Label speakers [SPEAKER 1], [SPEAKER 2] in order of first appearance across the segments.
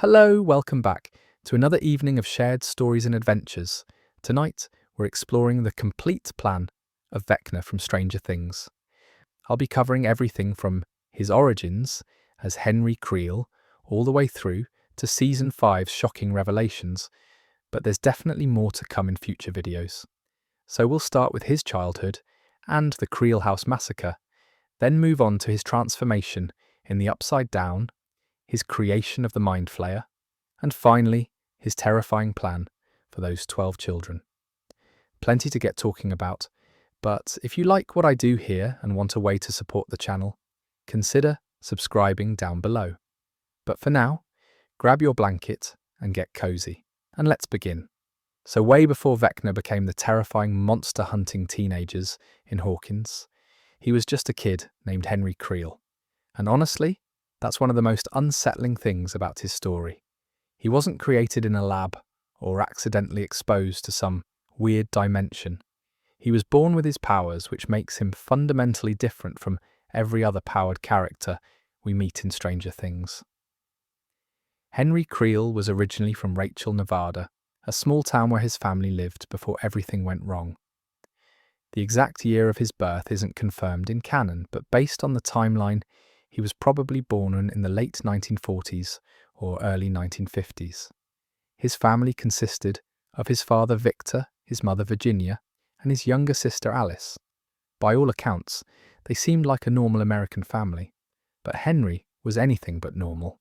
[SPEAKER 1] Hello, welcome back to another evening of shared stories and adventures. Tonight, we're exploring the complete plan of Vecna from Stranger Things. I'll be covering everything from his origins as Henry Creel all the way through to Season 5's shocking revelations, but there's definitely more to come in future videos. So we'll start with his childhood and the Creel House massacre, then move on to his transformation in the Upside Down, his creation of the Mind Flayer, and finally, his terrifying plan for those 12 children. Plenty to get talking about, but if you like what I do here and want a way to support the channel, consider subscribing down below. But for now, grab your blanket and get cozy, and let's begin. So way before Vecna became the terrifying monster-hunting teenagers in Hawkins, he was just a kid named Henry Creel. And honestly, that's one of the most unsettling things about his story. He wasn't created in a lab or accidentally exposed to some weird dimension. He was born with his powers, which makes him fundamentally different from every other powered character we meet in Stranger Things. Henry Creel was originally from Rachel, Nevada, a small town where his family lived before everything went wrong. The exact year of his birth isn't confirmed in canon, but based on the timeline, he was probably born in the late 1940s or early 1950s. His family consisted of his father Victor, his mother Virginia, and his younger sister Alice. By all accounts, they seemed like a normal American family, but Henry was anything but normal.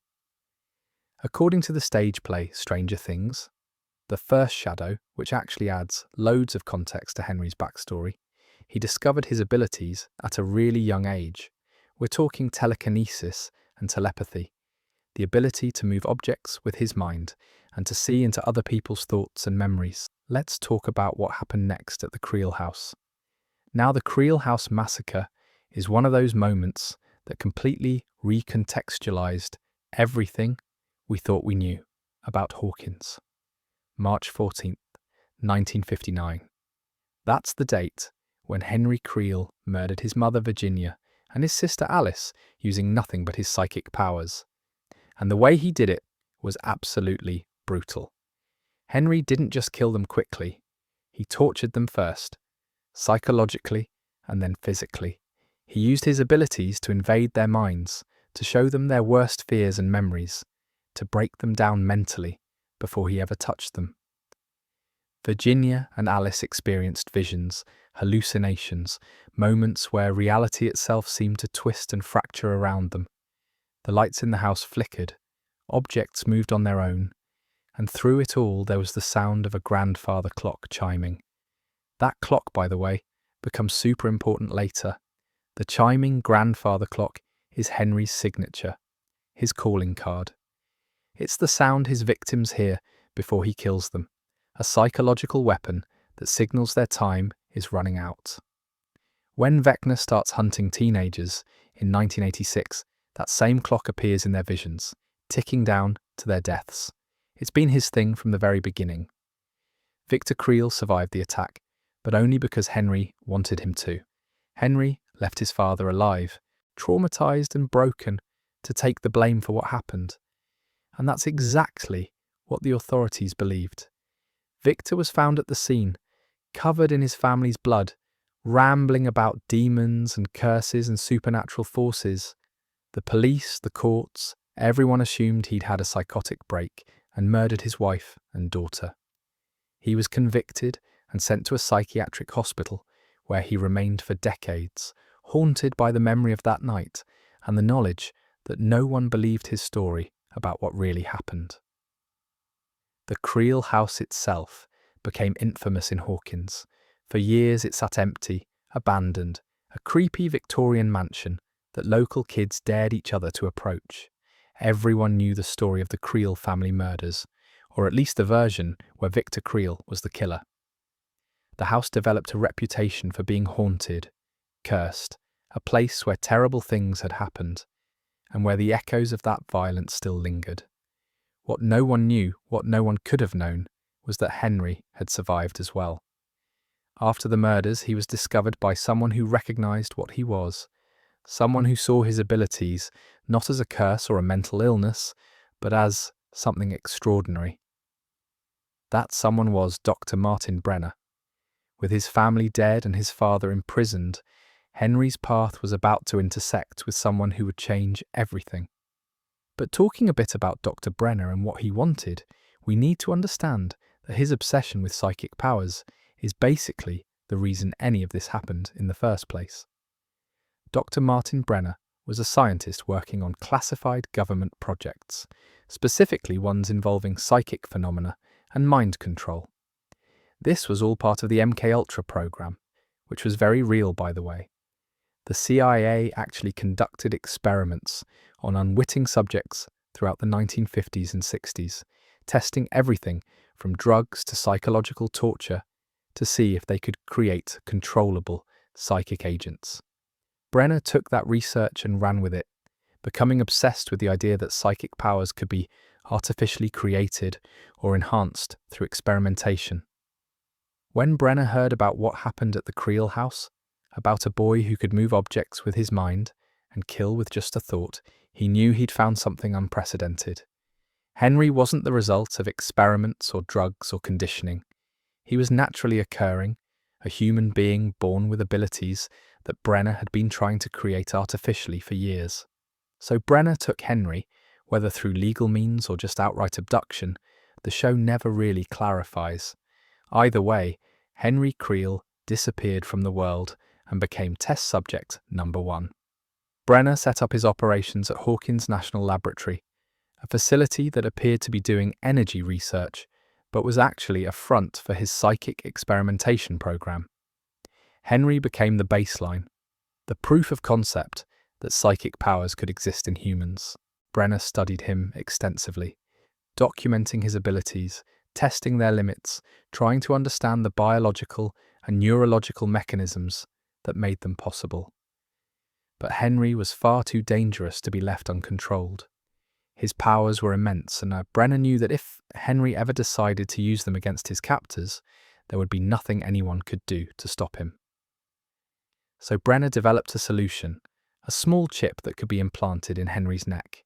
[SPEAKER 1] According to the stage play Stranger Things, the first shadow, which actually adds loads of context to Henry's backstory, he discovered his abilities at a really young age. We're talking telekinesis and telepathy, the ability to move objects with his mind and to see into other people's thoughts and memories. Let's talk about what happened next at the Creel House. Now, the Creel House massacre is one of those moments that completely recontextualized everything we thought we knew about Hawkins. March 14th, 1959. That's the date when Henry Creel murdered his mother Virginia and his sister Alice using nothing but his psychic powers. And the way he did it was absolutely brutal. Henry didn't just kill them quickly, he tortured them first, psychologically and then physically. He used his abilities to invade their minds, to show them their worst fears and memories, to break them down mentally before he ever touched them. Virginia and Alice experienced visions, hallucinations, moments where reality itself seemed to twist and fracture around them. The lights in the house flickered, objects moved on their own, and through it all there was the sound of a grandfather clock chiming. That clock, by the way, becomes super important later. The chiming grandfather clock is Henry's signature, his calling card. It's the sound his victims hear before he kills them, a psychological weapon that signals their time is running out. When Vecna starts hunting teenagers in 1986, that same clock appears in their visions, ticking down to their deaths. It's been his thing from the very beginning. Victor Creel survived the attack, but only because Henry wanted him to. Henry left his father alive, traumatized and broken, to take the blame for what happened. And that's exactly what the authorities believed. Victor was found at the scene, covered in his family's blood, rambling about demons and curses and supernatural forces. The police, the courts, everyone assumed he'd had a psychotic break and murdered his wife and daughter. He was convicted and sent to a psychiatric hospital where he remained for decades, haunted by the memory of that night and the knowledge that no one believed his story about what really happened. The Creel house itself became infamous in Hawkins. For years it sat empty, abandoned, a creepy Victorian mansion that local kids dared each other to approach. Everyone knew the story of the Creel family murders, or at least the version where Victor Creel was the killer. The house developed a reputation for being haunted, cursed, a place where terrible things had happened, and where the echoes of that violence still lingered. What no one knew, what no one could have known, was that Henry had survived as well. After the murders, he was discovered by someone who recognized what he was, someone who saw his abilities not as a curse or a mental illness, but as something extraordinary. That someone was Dr. Martin Brenner. With his family dead and his father imprisoned, Henry's path was about to intersect with someone who would change everything. But talking a bit about Dr. Brenner and what he wanted, we need to understand that his obsession with psychic powers is basically the reason any of this happened in the first place. Dr. Martin Brenner was a scientist working on classified government projects, specifically ones involving psychic phenomena and mind control. This was all part of the MKUltra program, which was very real, by the way. The CIA actually conducted experiments on unwitting subjects throughout the 1950s and 60s, testing everything from drugs to psychological torture to see if they could create controllable psychic agents. Brenner took that research and ran with it, becoming obsessed with the idea that psychic powers could be artificially created or enhanced through experimentation. When Brenner heard about what happened at the Creel house, about a boy who could move objects with his mind and kill with just a thought, he knew he'd found something unprecedented. Henry wasn't the result of experiments or drugs or conditioning. He was naturally occurring, a human being born with abilities that Brenner had been trying to create artificially for years. So Brenner took Henry, whether through legal means or just outright abduction. The show never really clarifies. Either way, Henry Creel disappeared from the world and became test subject number 1. Brenner set up his operations at Hawkins National Laboratory, a facility that appeared to be doing energy research, but was actually a front for his psychic experimentation program. Henry became the baseline, the proof of concept that psychic powers could exist in humans. Brenner studied him extensively, documenting his abilities, testing their limits, trying to understand the biological and neurological mechanisms that made them possible. But Henry was far too dangerous to be left uncontrolled. His powers were immense, and Brenner knew that if Henry ever decided to use them against his captors, there would be nothing anyone could do to stop him. So Brenner developed a solution, a small chip that could be implanted in Henry's neck.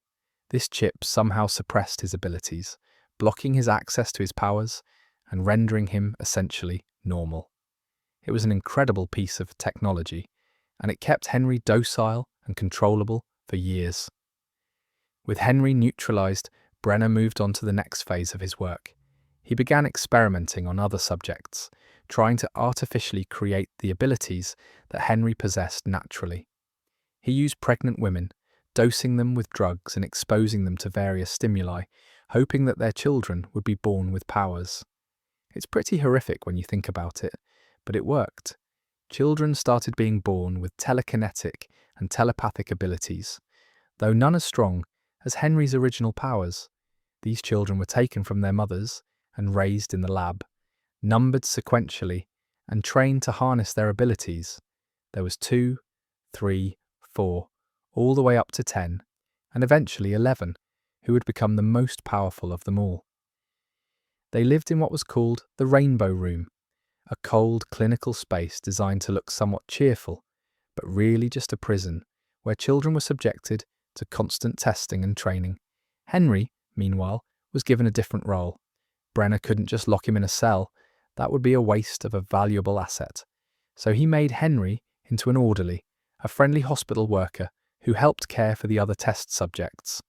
[SPEAKER 1] This chip somehow suppressed his abilities, blocking his access to his powers and rendering him essentially normal. It was an incredible piece of technology, and it kept Henry docile and controllable for years. With Henry neutralized, Brenner moved on to the next phase of his work. He began experimenting on other subjects, trying to artificially create the abilities that Henry possessed naturally. He used pregnant women, dosing them with drugs and exposing them to various stimuli, hoping that their children would be born with powers. It's pretty horrific when you think about it, but it worked. Children started being born with telekinetic and telepathic abilities, though none as strong as Henry's original powers. These children were taken from their mothers and raised in the lab, numbered sequentially, and trained to harness their abilities. There was 2, 3, 4, all the way up to 10, and eventually 11, who would become the most powerful of them all. They lived in what was called the Rainbow Room, a cold clinical space designed to look somewhat cheerful, but really just a prison, where children were subjected to constant testing and training. Henry, meanwhile, was given a different role. Brenner couldn't just lock him in a cell. That would be a waste of a valuable asset. So he made Henry into an orderly, a friendly hospital worker who helped care for the other test subjects.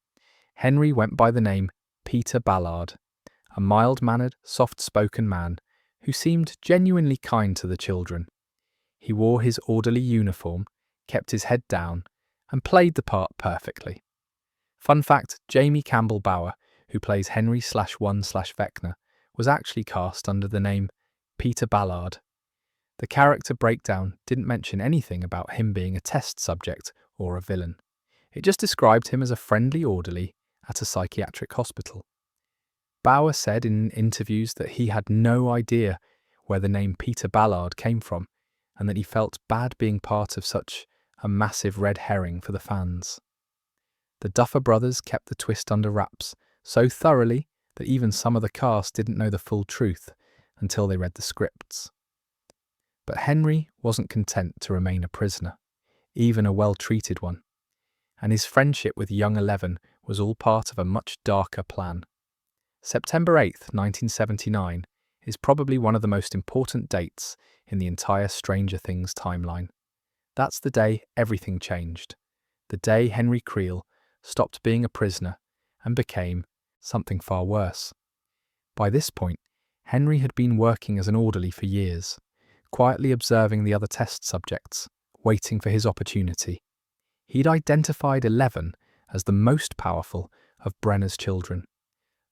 [SPEAKER 1] Henry went by the name Peter Ballard, a mild-mannered, soft-spoken man who seemed genuinely kind to the children. He wore his orderly uniform, kept his head down, and played the part perfectly. Fun fact, Jamie Campbell Bower, who plays Henry/1/Vecna, was actually cast under the name Peter Ballard. The character breakdown didn't mention anything about him being a test subject or a villain. It just described him as a friendly orderly at a psychiatric hospital. Bower said in interviews that he had no idea where the name Peter Ballard came from, and that he felt bad being part of such a massive red herring for the fans. The Duffer Brothers kept the twist under wraps so thoroughly that even some of the cast didn't know the full truth until they read the scripts. But Henry wasn't content to remain a prisoner, even a well-treated one, and his friendship with young 11 was all part of a much darker plan. September 8th, 1979 is probably one of the most important dates in the entire Stranger Things timeline. That's the day everything changed. The day Henry Creel stopped being a prisoner and became something far worse. By this point, Henry had been working as an orderly for years, quietly observing the other test subjects, waiting for his opportunity. He'd identified 11 as the most powerful of Brenner's children,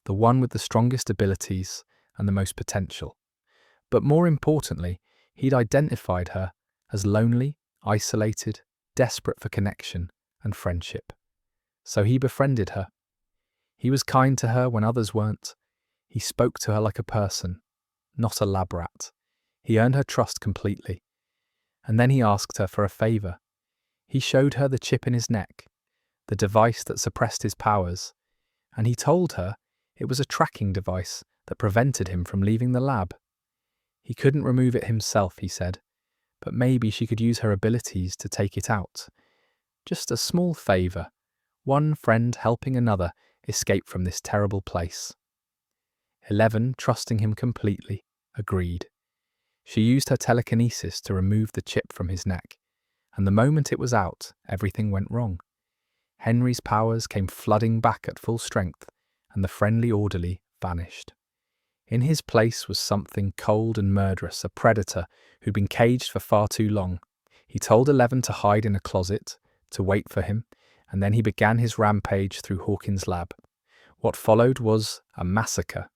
[SPEAKER 1] the one with the strongest abilities and the most potential. But more importantly, he'd identified her as lonely, isolated, desperate for connection and friendship. So he befriended her. He was kind to her when others weren't. He spoke to her like a person, not a lab rat. He earned her trust completely. And then he asked her for a favor. He showed her the chip in his neck, the device that suppressed his powers, and he told her it was a tracking device that prevented him from leaving the lab. He couldn't remove it himself, he said, but maybe she could use her abilities to take it out. Just a small favor, one friend helping another escape from this terrible place. 11, trusting him completely, agreed. She used her telekinesis to remove the chip from his neck, and the moment it was out, everything went wrong. Henry's powers came flooding back at full strength, and the friendly orderly vanished. In his place was something cold and murderous, a predator who'd been caged for far too long. He told 11 to hide in a closet, to wait for him, and then he began his rampage through Hawkins' lab. What followed was a massacre.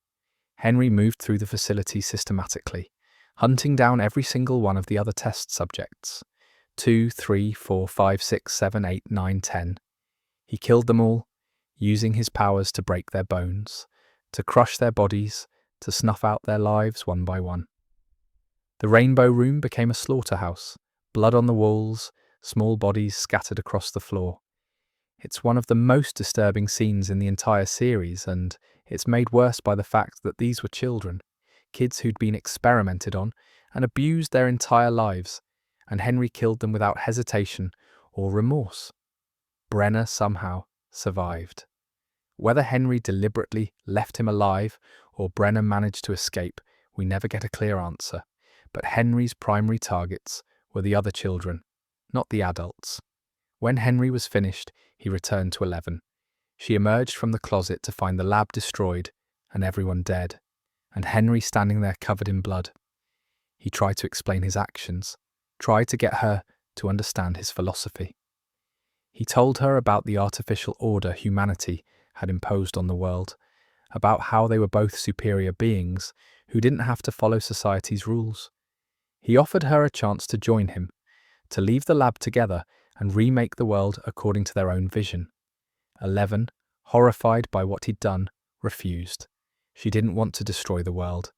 [SPEAKER 1] Henry moved through the facility systematically, hunting down every single one of the other test subjects. 2, 3, 4, 5, 6, 7, 8, 9, 10. He killed them all, using his powers to break their bones, to crush their bodies, to snuff out their lives one by one. The Rainbow Room became a slaughterhouse, blood on the walls, small bodies scattered across the floor. It's one of the most disturbing scenes in the entire series, and it's made worse by the fact that these were children, kids who'd been experimented on and abused their entire lives, and Henry killed them without hesitation or remorse. Brenner somehow survived. Whether Henry deliberately left him alive or Brenner managed to escape, we never get a clear answer, but Henry's primary targets were the other children, not the adults. When Henry was finished, he returned to 11. She emerged from the closet to find the lab destroyed and everyone dead, and Henry standing there covered in blood. He tried to explain his actions, tried to get her to understand his philosophy. He told her about the artificial order humanity had imposed on the world, about how they were both superior beings who didn't have to follow society's rules. He offered her a chance to join him, to leave the lab together and remake the world according to their own vision. 11, horrified by what he'd done, refused. She didn't want to destroy the world.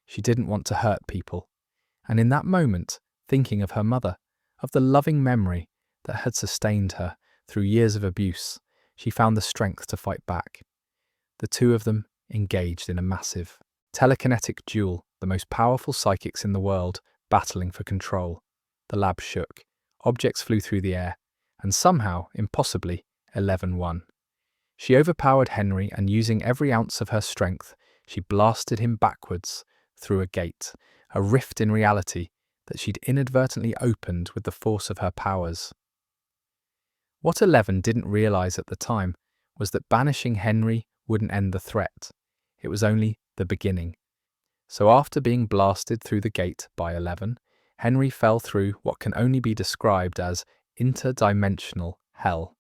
[SPEAKER 1] She didn't want to hurt people. And in that moment, thinking of her mother, of the loving memory that had sustained her through years of abuse, she found the strength to fight back. The two of them engaged in a massive, telekinetic duel, the most powerful psychics in the world battling for control. The lab shook, objects flew through the air, and somehow, impossibly, 11 won. She overpowered Henry, and using every ounce of her strength, she blasted him backwards through a gate, a rift in reality that she'd inadvertently opened with the force of her powers. What 11 didn't realize at the time was that banishing Henry wouldn't end the threat. It was only the beginning. So after being blasted through the gate by 11, Henry fell through what can only be described as interdimensional hell.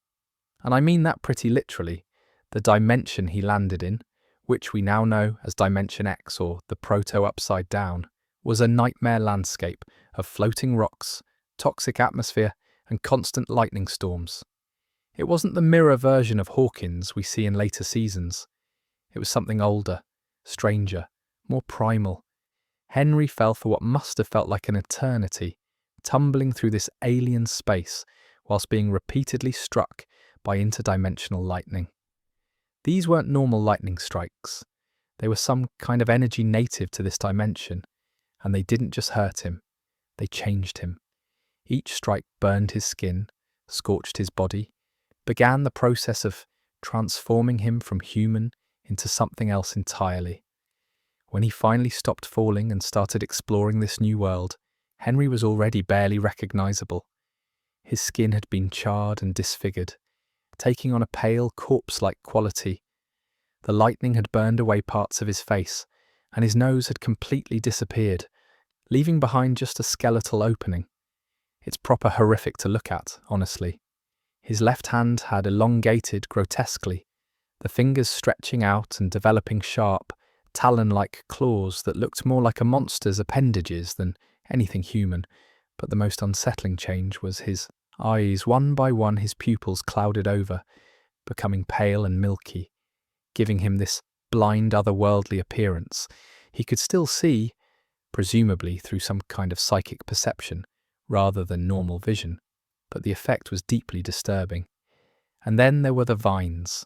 [SPEAKER 1] And I mean that pretty literally. The dimension he landed in, which we now know as Dimension X or the Proto-Upside Down, was a nightmare landscape of floating rocks, toxic atmosphere, and constant lightning storms. It wasn't the mirror version of Hawkins we see in later seasons. It was something older, stranger, more primal. Henry fell for what must have felt like an eternity, tumbling through this alien space whilst being repeatedly struck by interdimensional lightning. These weren't normal lightning strikes. They were some kind of energy native to this dimension, and they didn't just hurt him, they changed him. Each strike burned his skin, scorched his body, began the process of transforming him from human into something else entirely. When he finally stopped falling and started exploring this new world, Henry was already barely recognizable. His skin had been charred and disfigured, taking on a pale, corpse-like quality. The lightning had burned away parts of his face, and his nose had completely disappeared, leaving behind just a skeletal opening. It's proper horrific to look at, honestly. His left hand had elongated grotesquely, the fingers stretching out and developing sharp, talon-like claws that looked more like a monster's appendages than anything human. But the most unsettling change was his eyes. One by one his pupils clouded over, becoming pale and milky, giving him this blind, otherworldly appearance. He could still see, presumably through some kind of psychic perception, rather than normal vision, but the effect was deeply disturbing. And then there were the vines.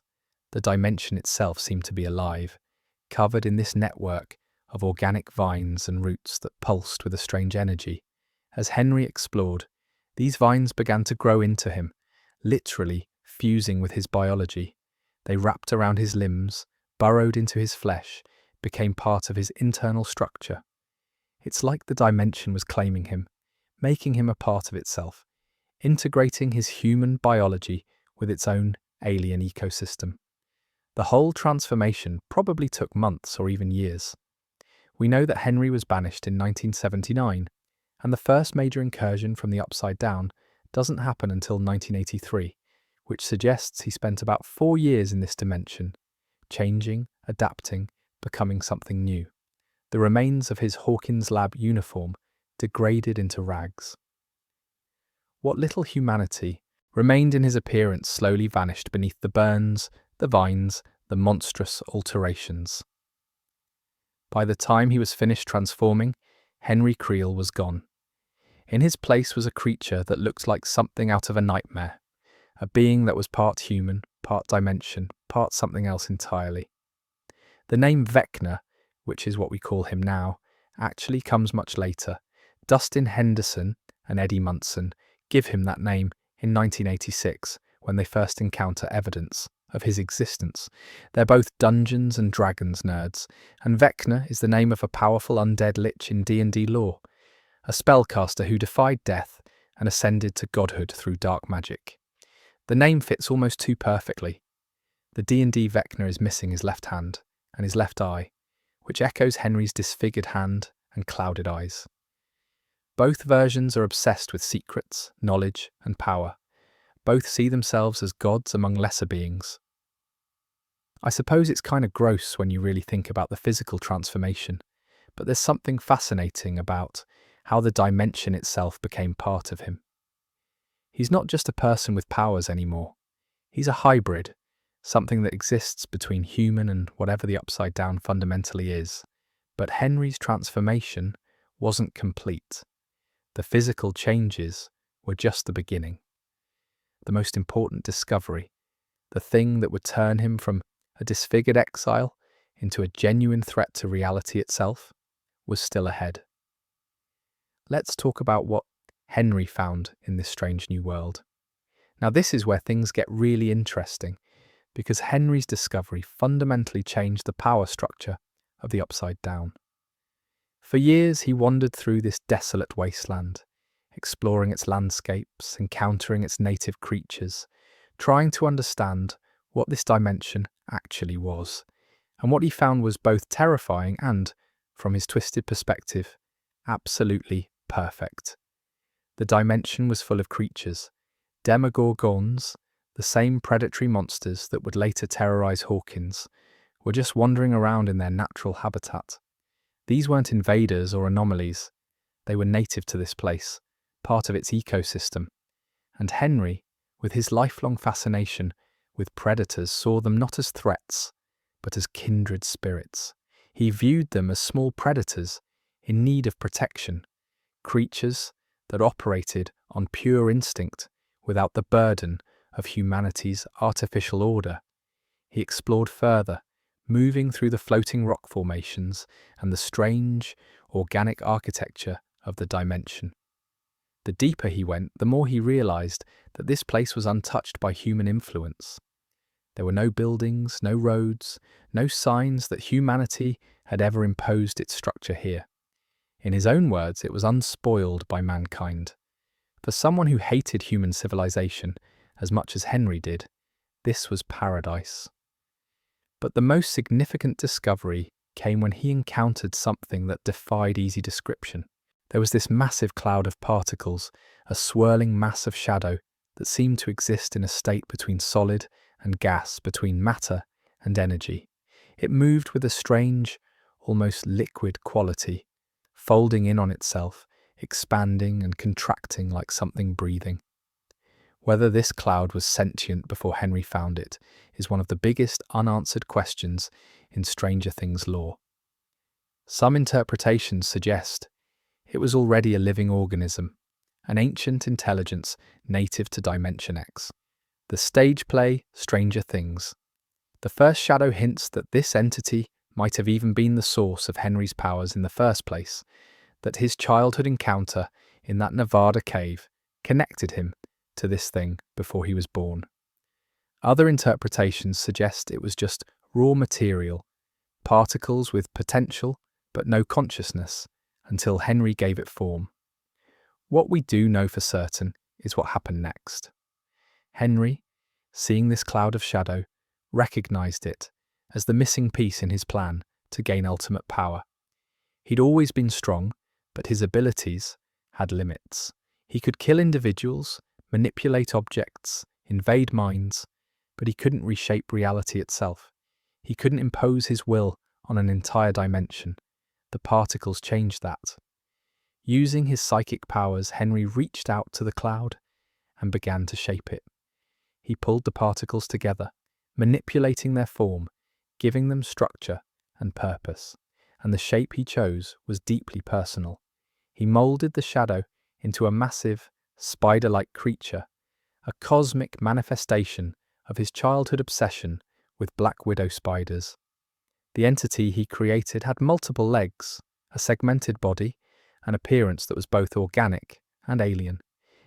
[SPEAKER 1] The dimension itself seemed to be alive, covered in this network of organic vines and roots that pulsed with a strange energy. As Henry explored, these vines began to grow into him, literally fusing with his biology. They wrapped around his limbs, burrowed into his flesh, became part of his internal structure. It's like the dimension was claiming him, making him a part of itself, integrating his human biology with its own alien ecosystem. The whole transformation probably took months or even years. We know that Henry was banished in 1979, and the first major incursion from the Upside Down doesn't happen until 1983, which suggests he spent about 4 years in this dimension, changing, adapting, becoming something new. The remains of his Hawkins Lab uniform degraded into rags. What little humanity remained in his appearance slowly vanished beneath the burns, the vines, the monstrous alterations. By the time he was finished transforming, Henry Creel was gone. In his place was a creature that looked like something out of a nightmare, a being that was part human, part dimension, part something else entirely. The name Vecna, which is what we call him now, actually comes much later. Dustin Henderson and Eddie Munson give him that name in 1986 when they first encounter evidence of his existence. They're both Dungeons and Dragons nerds, and Vecna is the name of a powerful undead lich in D&D lore, a spellcaster who defied death and ascended to godhood through dark magic. The name fits almost too perfectly. The D&D Vecna is missing his left hand and his left eye, which echoes Henry's disfigured hand and clouded eyes. Both versions are obsessed with secrets, knowledge, and power. Both see themselves as gods among lesser beings. I suppose it's kind of gross when you really think about the physical transformation, but there's something fascinating about how the dimension itself became part of him. He's not just a person with powers anymore. He's a hybrid, something that exists between human and whatever the Upside Down fundamentally is. But Henry's transformation wasn't complete. The physical changes were just the beginning. The most important discovery, the thing that would turn him from a disfigured exile into a genuine threat to reality itself, was still ahead. Let's talk about what Henry found in this strange new world. Now, this is where things get really interesting, because Henry's discovery fundamentally changed the power structure of the Upside Down. For years, he wandered through this desolate wasteland, exploring its landscapes, encountering its native creatures, trying to understand what this dimension actually was. And what he found was both terrifying and, from his twisted perspective, absolutely perfect. The dimension was full of creatures, demogorgons, the same predatory monsters that would later terrorize Hawkins, were just wandering around in their natural habitat. These weren't invaders or anomalies. They were native to this place, part of its ecosystem. And Henry, with his lifelong fascination with predators, saw them not as threats, but as kindred spirits. He viewed them as small predators in need of protection, creatures that operated on pure instinct without the burden of humanity's artificial order. He explored further, moving through the floating rock formations and the strange, organic architecture of the dimension. The deeper he went, the more he realized that this place was untouched by human influence. There were no buildings, no roads, no signs that humanity had ever imposed its structure here. In his own words, it was unspoiled by mankind. For someone who hated human civilization as much as Henry did, this was paradise. But the most significant discovery came when he encountered something that defied easy description. There was this massive cloud of particles, a swirling mass of shadow that seemed to exist in a state between solid and gas, between matter and energy. It moved with a strange, almost liquid quality, folding in on itself, expanding and contracting like something breathing. Whether this cloud was sentient before Henry found it is one of the biggest unanswered questions in Stranger Things lore. Some interpretations suggest it was already a living organism, an ancient intelligence native to Dimension X. The stage play Stranger Things. The first shadow hints that this entity might have even been the source of Henry's powers in the first place, that his childhood encounter in that Nevada cave connected him to this thing before he was born. Other interpretations suggest it was just raw material, particles with potential but no consciousness, until Henry gave it form. What we do know for certain is what happened next. Henry, seeing this cloud of shadow, recognized it as the missing piece in his plan to gain ultimate power. He'd always been strong, but his abilities had limits. He could kill individuals, manipulate objects, invade minds, but he couldn't reshape reality itself. He couldn't impose his will on an entire dimension. The particles changed that. Using his psychic powers, Henry reached out to the cloud and began to shape it. He pulled the particles together, manipulating their form, giving them structure and purpose, and the shape he chose was deeply personal. He molded the shadow into a massive, spider-like creature, a cosmic manifestation of his childhood obsession with black widow spiders. The entity he created had multiple legs, a segmented body, an appearance that was both organic and alien.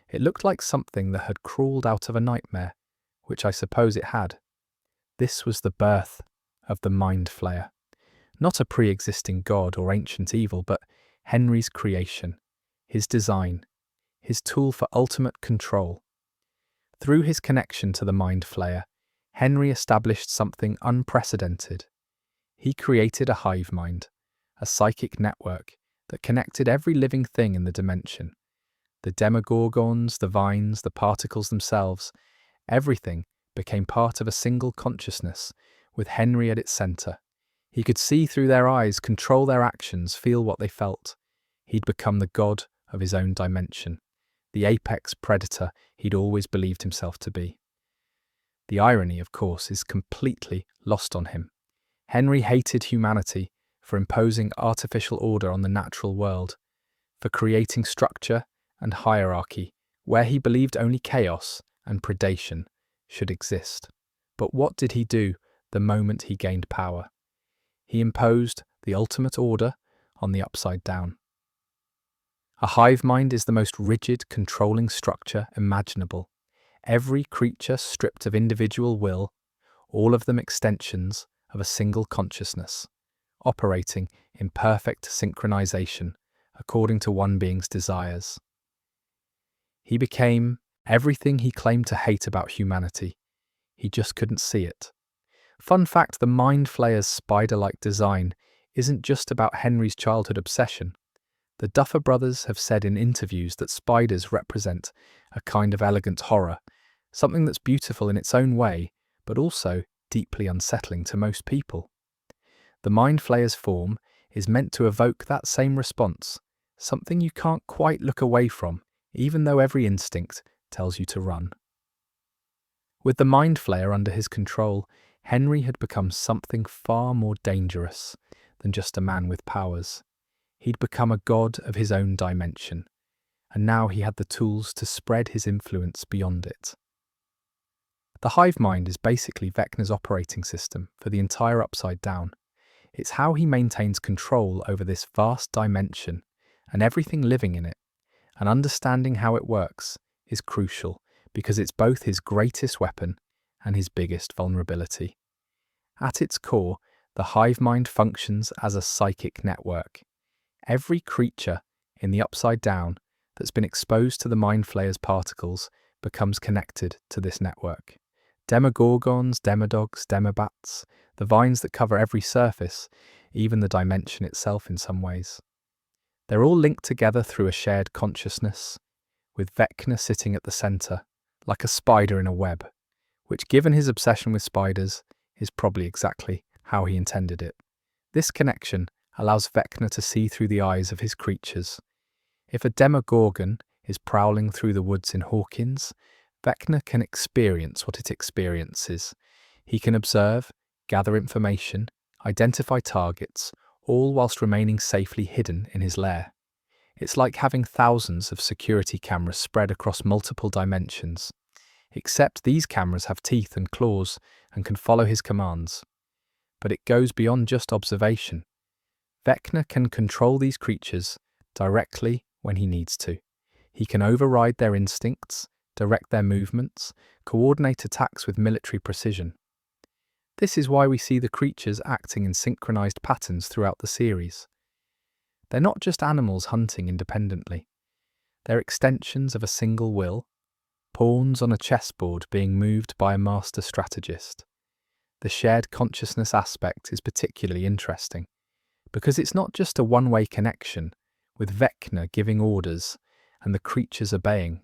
[SPEAKER 1] It looked like something that had crawled out of a nightmare, which I suppose it had. This was the birth of the Mind Flayer. Not a pre-existing god or ancient evil, but Henry's creation, his design, his tool for ultimate control. Through his connection to the Mind Flayer, Henry established something unprecedented. He created a hive mind, a psychic network that connected every living thing in the dimension. The demogorgons, the vines, the particles themselves, everything became part of a single consciousness, with Henry at its center. He could see through their eyes, control their actions, feel what they felt. He'd become the god of his own dimension, the apex predator he'd always believed himself to be. The irony, of course, is completely lost on him. Henry hated humanity for imposing artificial order on the natural world, for creating structure and hierarchy where he believed only chaos and predation should exist. But what did he do the moment he gained power? He imposed the ultimate order on the upside down. A hive mind is the most rigid, controlling structure imaginable. Every creature stripped of individual will, all of them extensions of a single consciousness, operating in perfect synchronization according to one being's desires. He became everything he claimed to hate about humanity. He just couldn't see it. Fun fact, the Mind Flayer's spider-like design isn't just about Henry's childhood obsession. The Duffer Brothers have said in interviews that spiders represent a kind of elegant horror, something that's beautiful in its own way, but also deeply unsettling to most people. The Mind Flayer's form is meant to evoke that same response, something you can't quite look away from, even though every instinct tells you to run. With the Mind Flayer under his control, Henry had become something far more dangerous than just a man with powers. He'd become a god of his own dimension, and now he had the tools to spread his influence beyond it. The hive mind is basically Vecna's operating system for the entire Upside Down. It's how he maintains control over this vast dimension and everything living in it, and understanding how it works is crucial because it's both his greatest weapon and his biggest vulnerability. At its core, the hive mind functions as a psychic network. Every creature in the Upside Down that's been exposed to the Mind Flayer's particles becomes connected to this network. Demogorgons, demodogs, demobats, the vines that cover every surface, even the dimension itself in some ways. They're all linked together through a shared consciousness, with Vecna sitting at the centre, like a spider in a web, which, given his obsession with spiders, is probably exactly how he intended it. This connection allows Vecna to see through the eyes of his creatures. If a demogorgon is prowling through the woods in Hawkins, Vecna can experience what it experiences. He can observe, gather information, identify targets, all whilst remaining safely hidden in his lair. It's like having thousands of security cameras spread across multiple dimensions, except these cameras have teeth and claws and can follow his commands. But it goes beyond just observation. Vecna can control these creatures directly when he needs to. He can override their instincts, direct their movements, coordinate attacks with military precision. This is why we see the creatures acting in synchronized patterns throughout the series. They're not just animals hunting independently. They're extensions of a single will, pawns on a chessboard being moved by a master strategist. The shared consciousness aspect is particularly interesting, because it's not just a one-way connection, with Vecna giving orders and the creatures obeying.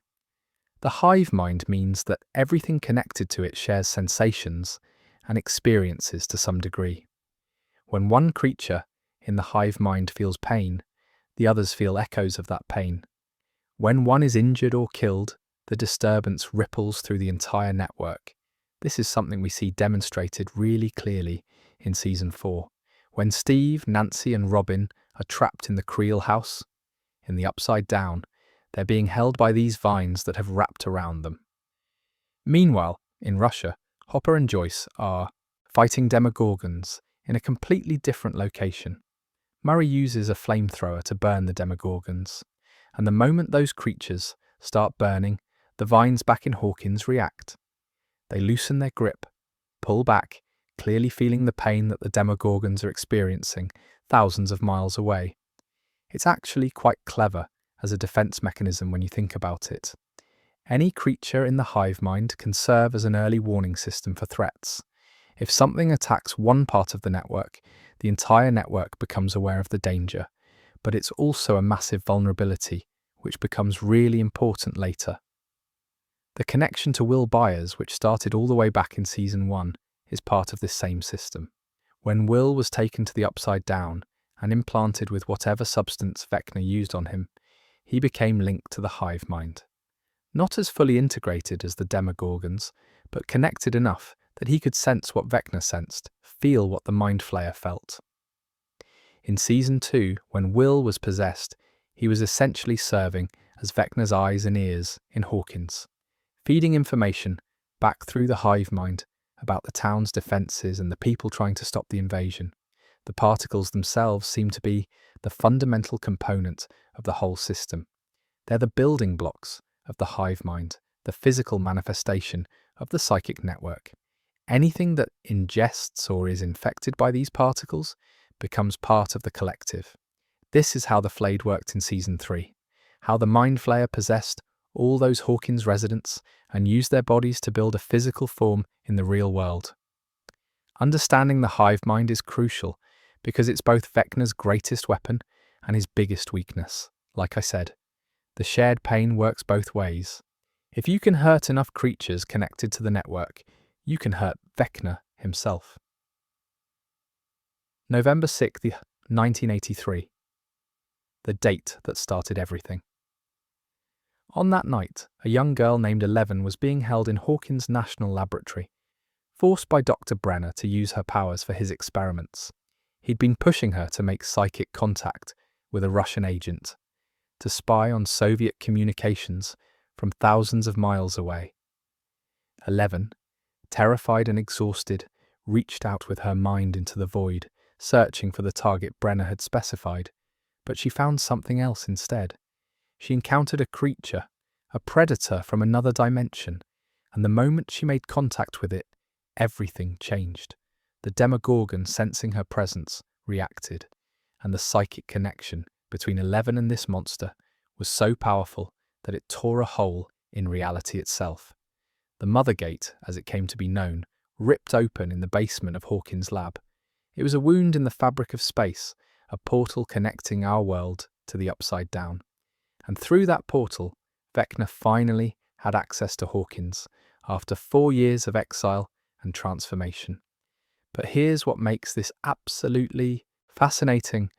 [SPEAKER 1] The hive mind means that everything connected to it shares sensations and experiences to some degree. When one creature in the hive mind feels pain, the others feel echoes of that pain. When one is injured or killed, the disturbance ripples through the entire network. This is something we see demonstrated really clearly in Season 4. When Steve, Nancy and Robin are trapped in the Creel house, in the Upside Down, they're being held by these vines that have wrapped around them. Meanwhile, in Russia, Hopper and Joyce are fighting demogorgons in a completely different location. Murray uses a flamethrower to burn the demogorgons, and the moment those creatures start burning, the vines back in Hawkins react. They loosen their grip, pull back, clearly feeling the pain that the demogorgons are experiencing thousands of miles away. It's actually quite clever as a defense mechanism when you think about it. Any creature in the hive mind can serve as an early warning system for threats. If something attacks one part of the network, the entire network becomes aware of the danger, but it's also a massive vulnerability, which becomes really important later. The connection to Will Byers, which started all the way back in Season 1, is part of this same system. When Will was taken to the Upside Down and implanted with whatever substance Vecna used on him, he became linked to the hive mind. Not as fully integrated as the demogorgons, but connected enough that he could sense what Vecna sensed, feel what the Mind Flayer felt. In Season 2, when Will was possessed, he was essentially serving as Vecna's eyes and ears in Hawkins, feeding information back through the hive mind about the town's defences and the people trying to stop the invasion. The particles themselves seem to be the fundamental component of the whole system. They're the building blocks of the hive mind, the physical manifestation of the psychic network. Anything that ingests or is infected by these particles becomes part of the collective. This is how the Flayed worked in Season 3, how the Mind Flayer possessed all those Hawkins residents and used their bodies to build a physical form in the real world. Understanding the hive mind is crucial because it's both Vecna's greatest weapon and his biggest weakness. Like I said, the shared pain works both ways. If you can hurt enough creatures connected to the network, you can hurt Vecna himself. November 6th, 1983. The date that started everything. On that night, a young girl named 11 was being held in Hawkins National Laboratory, forced by Dr. Brenner to use her powers for his experiments. He'd been pushing her to make psychic contact with a Russian agent, to spy on Soviet communications from thousands of miles away. 11, terrified and exhausted, reached out with her mind into the void, searching for the target Brenner had specified, but she found something else instead. She encountered a creature, a predator from another dimension, and the moment she made contact with it, everything changed. The Demogorgon, sensing her presence, reacted, and the psychic connection between Eleven and this monster was so powerful that it tore a hole in reality itself. The Mother Gate, as it came to be known, ripped open in the basement of Hawkins' lab. It was a wound in the fabric of space, a portal connecting our world to the Upside Down. And through that portal, Vecna finally had access to Hawkins after 4 years of exile and transformation. But here's what makes this absolutely fascinating.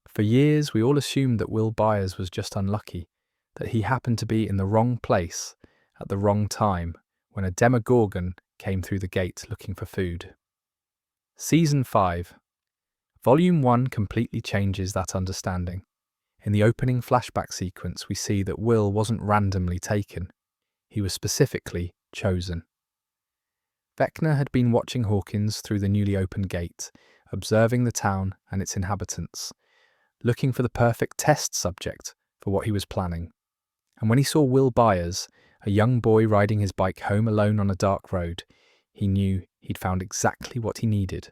[SPEAKER 1] For years, we all assumed that Will Byers was just unlucky, that he happened to be in the wrong place at the wrong time when a Demogorgon came through the gate looking for food. Season 5. Volume 1 completely changes that understanding. In the opening flashback sequence, we see that Will wasn't randomly taken. He was specifically chosen. Vecna had been watching Hawkins through the newly opened gate, observing the town and its inhabitants, looking for the perfect test subject for what he was planning. And when he saw Will Byers, a young boy riding his bike home alone on a dark road, he knew he'd found exactly what he needed.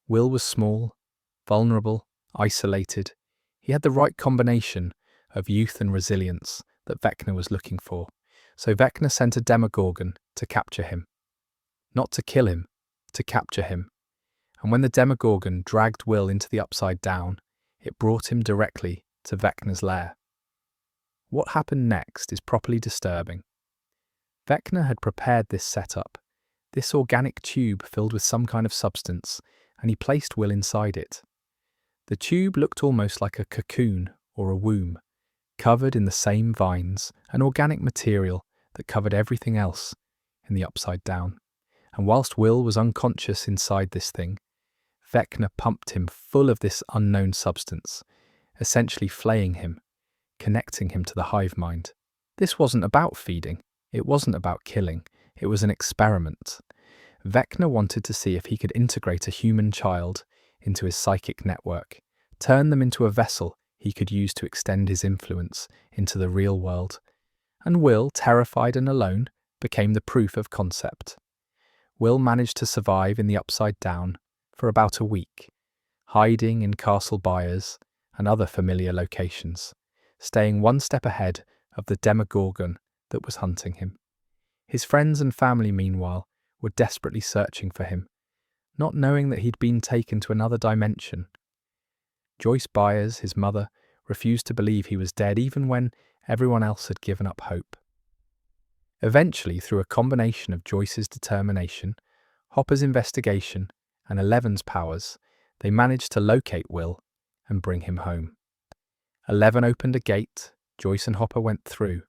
[SPEAKER 1] Will was small, vulnerable, isolated. He had the right combination of youth and resilience that Vecna was looking for. So Vecna sent a Demogorgon to capture him. Not to kill him, to capture him. And when the Demogorgon dragged Will into the Upside Down, it brought him directly to Vecna's lair. What happened next is properly disturbing. Vecna had prepared this setup, this organic tube filled with some kind of substance, and he placed Will inside it. The tube looked almost like a cocoon or a womb, covered in the same vines and organic material that covered everything else in the Upside Down. And whilst Will was unconscious inside this thing, Vecna pumped him full of this unknown substance, essentially flaying him, connecting him to the hive mind. This wasn't about feeding, it wasn't about killing, it was an experiment. Vecna wanted to see if he could integrate a human child into his psychic network, turn them into a vessel he could use to extend his influence into the real world. And Will, terrified and alone, became the proof of concept. Will managed to survive in the Upside Down for about a week, hiding in Castle Byers and other familiar locations, staying one step ahead of the Demogorgon that was hunting him. His friends and family, meanwhile, were desperately searching for him, not knowing that he'd been taken to another dimension. Joyce Byers, his mother, refused to believe he was dead even when everyone else had given up hope. Eventually, through a combination of Joyce's determination, Hopper's investigation, and Eleven's powers, they managed to locate Will and bring him home. Eleven opened a gate, Joyce and Hopper went through,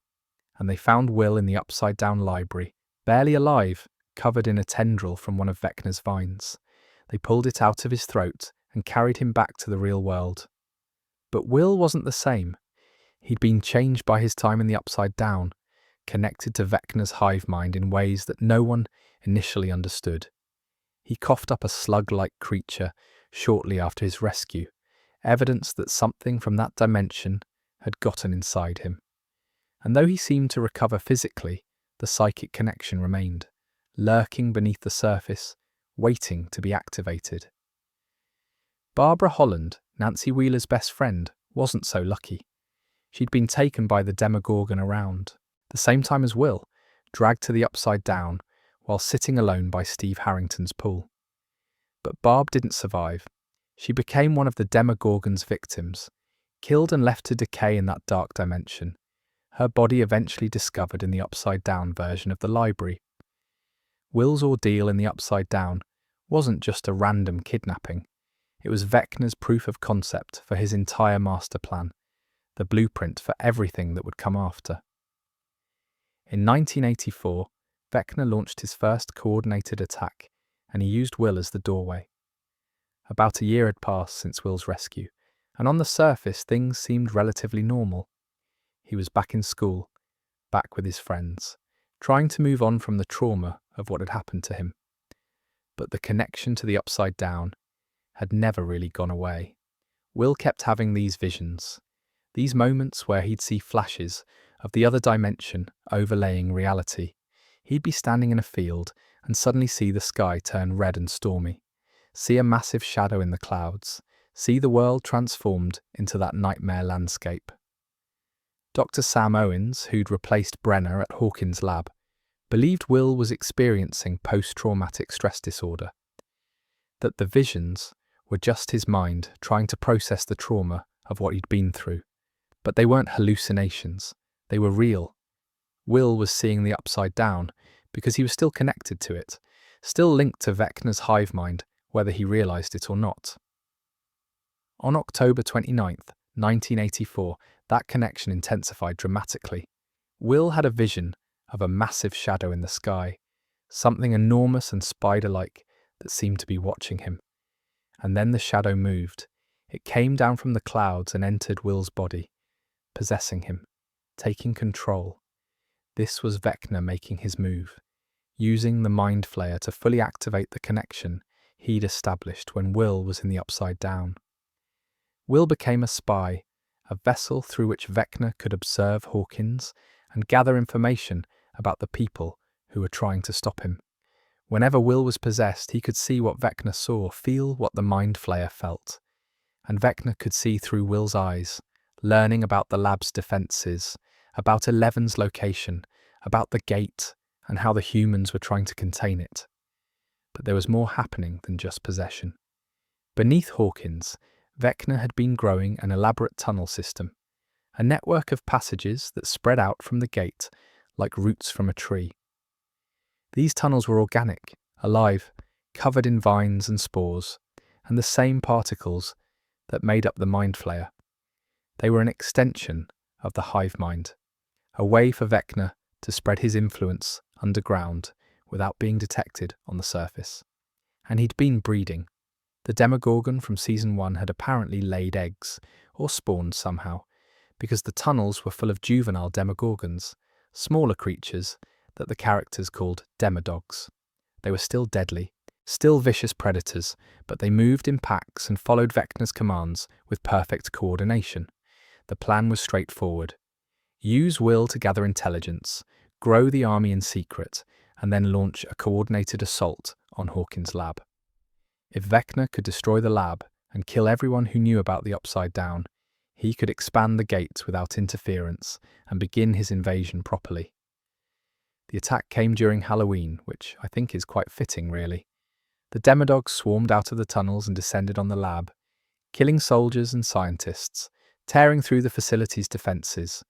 [SPEAKER 1] and they found Will in the upside-down library, barely alive, covered in a tendril from one of Vecna's vines. They pulled it out of his throat and carried him back to the real world. But Will wasn't the same. He'd been changed by his time in the Upside Down, connected to Vecna's hive mind in ways that no one initially understood. He coughed up a slug-like creature shortly after his rescue, evidence that something from that dimension had gotten inside him. And though he seemed to recover physically, the psychic connection remained, lurking beneath the surface, waiting to be activated. Barbara Holland, Nancy Wheeler's best friend, wasn't so lucky. She'd been taken by the Demogorgon around the same time as Will, dragged to the Upside Down while sitting alone by Steve Harrington's pool. But Barb didn't survive. She became one of the Demogorgon's victims, killed and left to decay in that dark dimension, her body eventually discovered in the Upside Down version of the library. Will's ordeal in the Upside Down wasn't just a random kidnapping. It was Vecna's proof of concept for his entire master plan, the blueprint for everything that would come after. In 1984, Vecna launched his first coordinated attack, and he used Will as the doorway. About a year had passed since Will's rescue, and on the surface things seemed relatively normal. He was back in school, back with his friends, trying to move on from the trauma of what had happened to him. But the connection to the Upside Down had never really gone away. Will kept having these visions, these moments where he'd see flashes of the other dimension overlaying reality. He'd be standing in a field and suddenly see the sky turn red and stormy, see a massive shadow in the clouds, see the world transformed into that nightmare landscape. Dr. Sam Owens, who'd replaced Brenner at Hawkins' lab, believed Will was experiencing post-traumatic stress disorder, that the visions were just his mind trying to process the trauma of what he'd been through. But they weren't hallucinations, they were real. Will was seeing the upside down because he was still connected to it, still linked to Vecna's hive mind, whether he realised it or not. On October 29th, 1984, that connection intensified dramatically. Will had a vision of a massive shadow in the sky, something enormous and spider-like that seemed to be watching him. And then the shadow moved. It came down from the clouds and entered Will's body, possessing him, taking control. This was Vecna making his move, using the mind flayer to fully activate the connection he'd established when Will was in the upside down. Will became a spy, a vessel through which Vecna could observe Hawkins and gather information about the people who were trying to stop him. Whenever Will was possessed, he could see what Vecna saw, feel what the mind flayer felt. And Vecna could see through Will's eyes, learning about the lab's defenses, about 11's location, about the gate, and how the humans were trying to contain it. But there was more happening than just possession. Beneath Hawkins, Vecna had been growing an elaborate tunnel system, a network of passages that spread out from the gate like roots from a tree. These tunnels were organic, alive, covered in vines and spores, and the same particles that made up the mind flayer. They were an extension of the hive mind, a way for Vecna to spread his influence underground without being detected on the surface. And he'd been breeding. The Demogorgon from Season 1 had apparently laid eggs, or spawned somehow, because the tunnels were full of juvenile Demogorgons, smaller creatures that the characters called Demodogs. They were still deadly, still vicious predators, but they moved in packs and followed Vecna's commands with perfect coordination. The plan was straightforward. Use Will to gather intelligence, grow the army in secret, and then launch a coordinated assault on Hawkins' lab. If Vecna could destroy the lab and kill everyone who knew about the Upside Down, he could expand the gate without interference and begin his invasion properly. The attack came during Halloween, which I think is quite fitting, really. The Demodogs swarmed out of the tunnels and descended on the lab, killing soldiers and scientists, tearing through the facility's defences.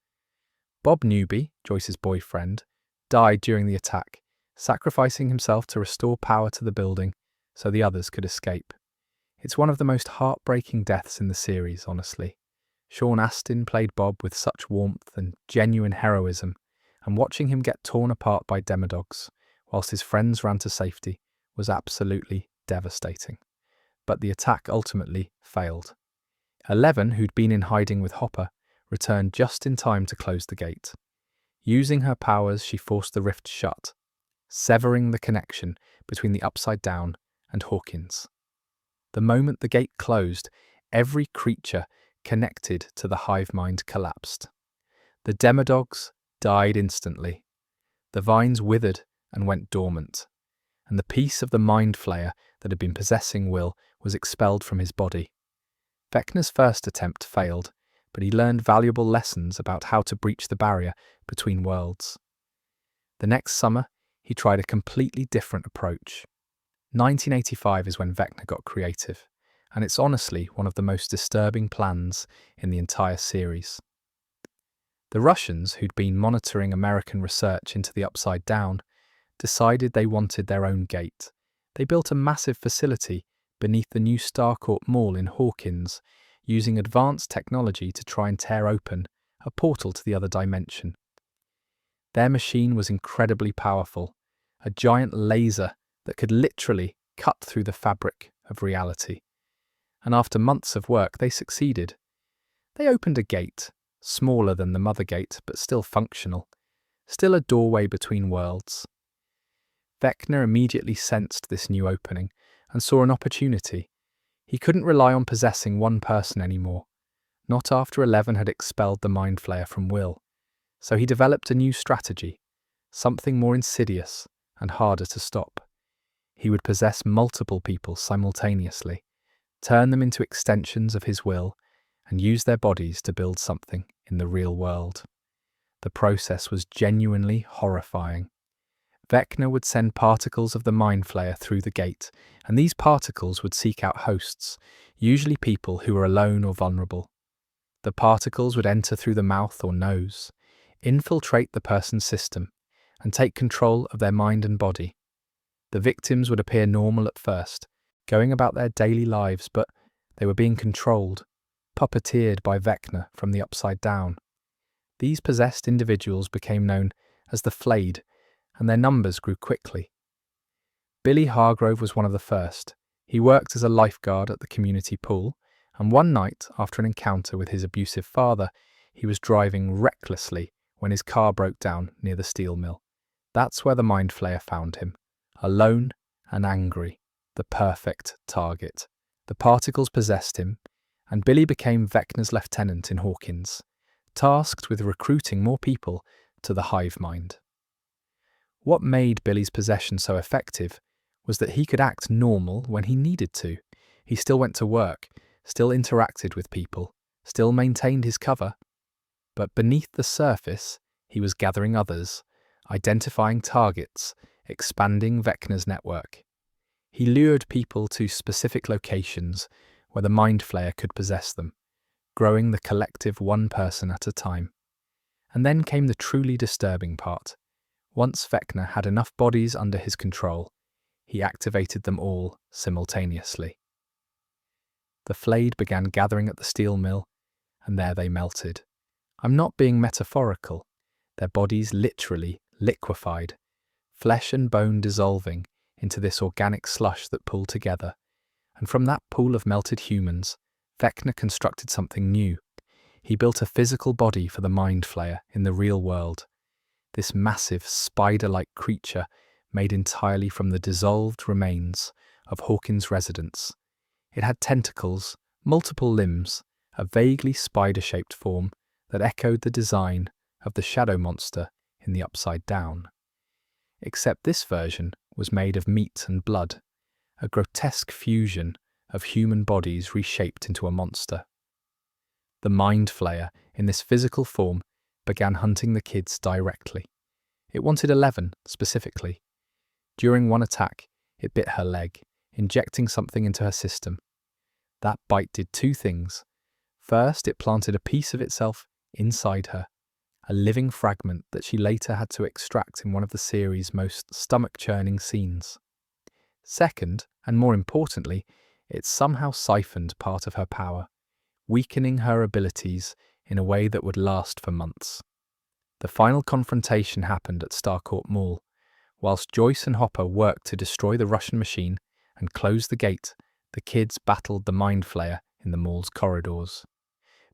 [SPEAKER 1] Bob Newby, Joyce's boyfriend, died during the attack, sacrificing himself to restore power to the building so the others could escape. It's one of the most heartbreaking deaths in the series, honestly. Sean Astin played Bob with such warmth and genuine heroism, and watching him get torn apart by Demodogs, whilst his friends ran to safety, was absolutely devastating. But the attack ultimately failed. 11, who'd been in hiding with Hopper, returned just in time to close the gate. Using her powers, she forced the rift shut, severing the connection between the Upside Down and Hawkins. The moment the gate closed, every creature connected to the hive mind collapsed. The Demodogs died instantly. The vines withered and went dormant, and the piece of the mind flayer that had been possessing Will was expelled from his body. Vecna's first attempt failed, but he learned valuable lessons about how to breach the barrier between worlds. The next summer, he tried a completely different approach. 1985 is when Vecna got creative, and it's honestly one of the most disturbing plans in the entire series. The Russians, who'd been monitoring American research into the Upside Down, decided they wanted their own gate. They built a massive facility beneath the new Starcourt Mall in Hawkins, using advanced technology to try and tear open a portal to the other dimension. Their machine was incredibly powerful, a giant laser that could literally cut through the fabric of reality. And after months of work, they succeeded. They opened a gate, smaller than the mother gate, but still functional, still a doorway between worlds. Vecna immediately sensed this new opening and saw an opportunity. He couldn't rely on possessing one person anymore, not after 11 had expelled the mind flayer from Will. So he developed a new strategy, something more insidious and harder to stop. He would possess multiple people simultaneously, turn them into extensions of his will, and use their bodies to build something in the real world. The process was genuinely horrifying. Vecna would send particles of the Mind Flayer through the gate, and these particles would seek out hosts, usually people who were alone or vulnerable. The particles would enter through the mouth or nose, infiltrate the person's system, and take control of their mind and body. The victims would appear normal at first, going about their daily lives, but they were being controlled, puppeteered by Vecna from the upside down. These possessed individuals became known as the Flayed, and their numbers grew quickly. Billy Hargrove was one of the first. He worked as a lifeguard at the community pool, and one night, after an encounter with his abusive father, he was driving recklessly when his car broke down near the steel mill. That's where the Mind Flayer found him, alone and angry, the perfect target. The particles possessed him, and Billy became Vecna's lieutenant in Hawkins, tasked with recruiting more people to the hive mind. What made Billy's possession so effective was that he could act normal when he needed to. He still went to work, still interacted with people, still maintained his cover. But beneath the surface, he was gathering others, identifying targets, expanding Vecna's network. He lured people to specific locations where the Mind Flayer could possess them, growing the collective one person at a time. And then came the truly disturbing part. Once Vecna had enough bodies under his control, he activated them all simultaneously. The Flayed began gathering at the steel mill, and there they melted. I'm not being metaphorical. Their bodies literally liquefied, flesh and bone dissolving into this organic slush that pooled together. And from that pool of melted humans, Vecna constructed something new. He built a physical body for the Mind Flayer in the real world. This massive, spider-like creature made entirely from the dissolved remains of Hawkins' residents. It had tentacles, multiple limbs, a vaguely spider-shaped form that echoed the design of the shadow monster in the Upside Down. Except this version was made of meat and blood, a grotesque fusion of human bodies reshaped into a monster. The Mind Flayer, in this physical form, began hunting the kids directly. It wanted 11, specifically. During one attack, it bit her leg, injecting something into her system. That bite did two things. First, it planted a piece of itself inside her, a living fragment that she later had to extract in one of the series' most stomach-churning scenes. Second, and more importantly, it somehow siphoned part of her power, weakening her abilities in a way that would last for months. The final confrontation happened at Starcourt Mall. Whilst Joyce and Hopper worked to destroy the Russian machine and close the gate, the kids battled the Mind Flayer in the mall's corridors.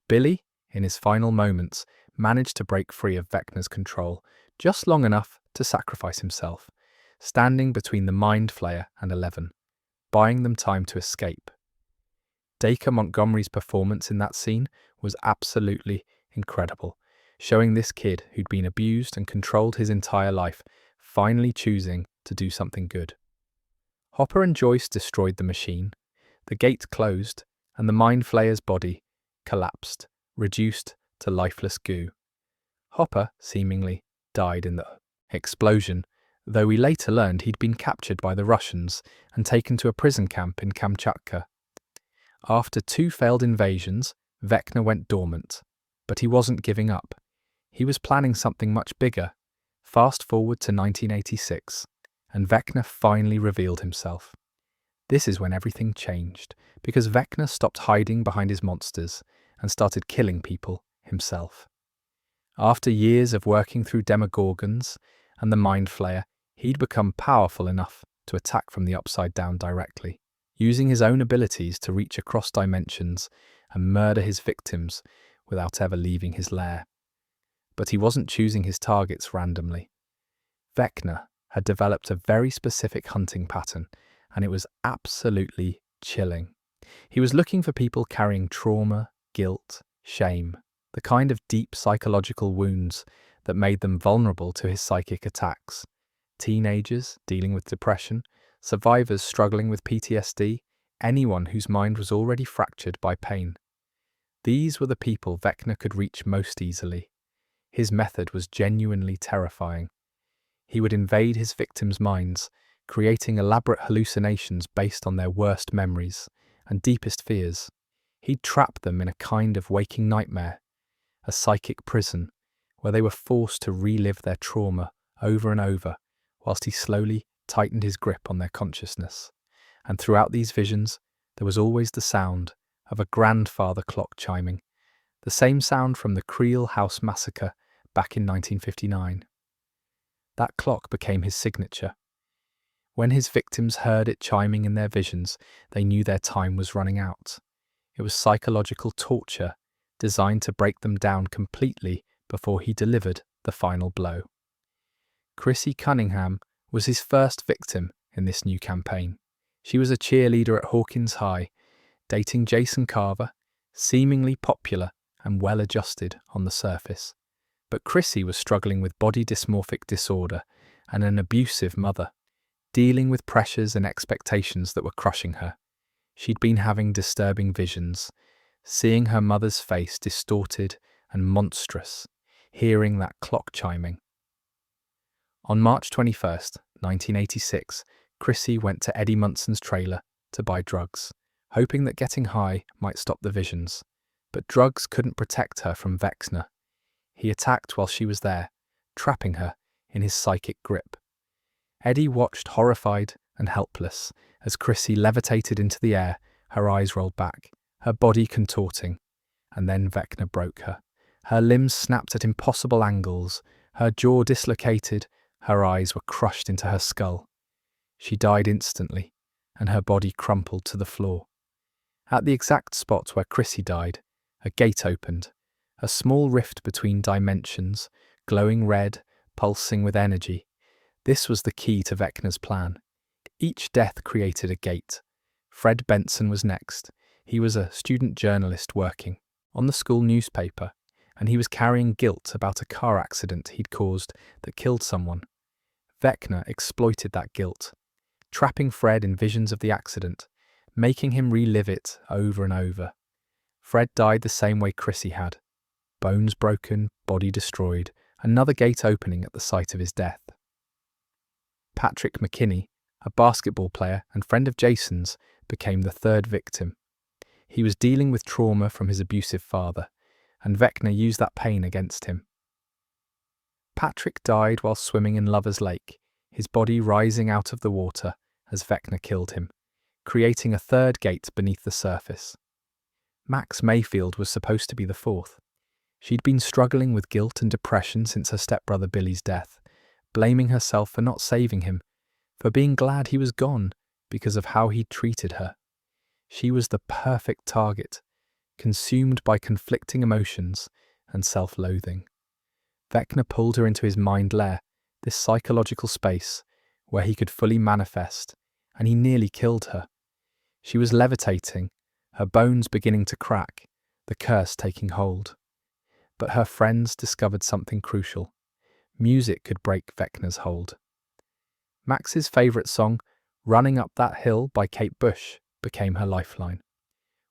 [SPEAKER 1] Billy, in his final moments, managed to break free of Vecna's control, just long enough to sacrifice himself, standing between the Mind Flayer and 11, buying them time to escape. Dacre Montgomery's performance in that scene was absolutely incredible, showing this kid who'd been abused and controlled his entire life, finally choosing to do something good. Hopper and Joyce destroyed the machine, the gate closed, and the Mind Flayer's body collapsed, reduced to lifeless goo. Hopper, seemingly, died in the explosion, though we later learned he'd been captured by the Russians and taken to a prison camp in Kamchatka. After 2 failed invasions, Vecna went dormant, but he wasn't giving up. He was planning something much bigger. Fast forward to 1986, and Vecna finally revealed himself. This is when everything changed, because Vecna stopped hiding behind his monsters and started killing people himself. After years of working through Demogorgons and the Mind Flayer, he'd become powerful enough to attack from the Upside Down directly, using his own abilities to reach across dimensions and murder his victims without ever leaving his lair. But he wasn't choosing his targets randomly. Vecna had developed a very specific hunting pattern, and it was absolutely chilling. He was looking for people carrying trauma, guilt, shame, the kind of deep psychological wounds that made them vulnerable to his psychic attacks. Teenagers dealing with depression, survivors struggling with PTSD, anyone whose mind was already fractured by pain. These were the people Vecna could reach most easily. His method was genuinely terrifying. He would invade his victims' minds, creating elaborate hallucinations based on their worst memories and deepest fears. He'd trap them in a kind of waking nightmare, a psychic prison, where they were forced to relive their trauma over and over, whilst he slowly tightened his grip on their consciousness. And throughout these visions, there was always the sound of a grandfather clock chiming, the same sound from the Creel House massacre back in 1959. That clock became his signature. When his victims heard it chiming in their visions, they knew their time was running out. It was psychological torture, designed to break them down completely before he delivered the final blow. Chrissy Cunningham was his first victim in this new campaign. She was a cheerleader at Hawkins High, dating Jason Carver, seemingly popular and well-adjusted on the surface. But Chrissy was struggling with body dysmorphic disorder and an abusive mother, dealing with pressures and expectations that were crushing her. She'd been having disturbing visions, seeing her mother's face distorted and monstrous, hearing that clock chiming. On March 21st, 1986, Chrissy went to Eddie Munson's trailer to buy drugs, hoping that getting high might stop the visions. But drugs couldn't protect her from Vecna. He attacked while she was there, trapping her in his psychic grip. Eddie watched horrified and helpless as Chrissy levitated into the air, her eyes rolled back, her body contorting. And then Vecna broke her. Her limbs snapped at impossible angles, her jaw dislocated, her eyes were crushed into her skull. She died instantly, and her body crumpled to the floor. At the exact spot where Chrissy died, a gate opened, a small rift between dimensions, glowing red, pulsing with energy. This was the key to Vecna's plan. Each death created a gate. Fred Benson was next. He was a student journalist working on the school newspaper, and he was carrying guilt about a car accident he'd caused that killed someone. Vecna exploited that guilt, trapping Fred in visions of the accident, making him relive it over and over. Fred died the same way Chrissy had. Bones broken, body destroyed, another gate opening at the site of his death. Patrick McKinney, a basketball player and friend of Jason's, became the third victim. He was dealing with trauma from his abusive father, and Vecna used that pain against him. Patrick died while swimming in Lover's Lake, his body rising out of the water as Vecna killed him, creating a third gate beneath the surface. Max Mayfield was supposed to be the fourth. She'd been struggling with guilt and depression since her stepbrother Billy's death, blaming herself for not saving him, for being glad he was gone because of how he'd treated her. She was the perfect target, consumed by conflicting emotions and self-loathing. Vecna pulled her into his mind lair, this psychological space where he could fully manifest, and he nearly killed her. She was levitating, her bones beginning to crack, the curse taking hold. But her friends discovered something crucial. Music could break Vecna's hold. Max's favourite song, Running Up That Hill by Kate Bush, became her lifeline.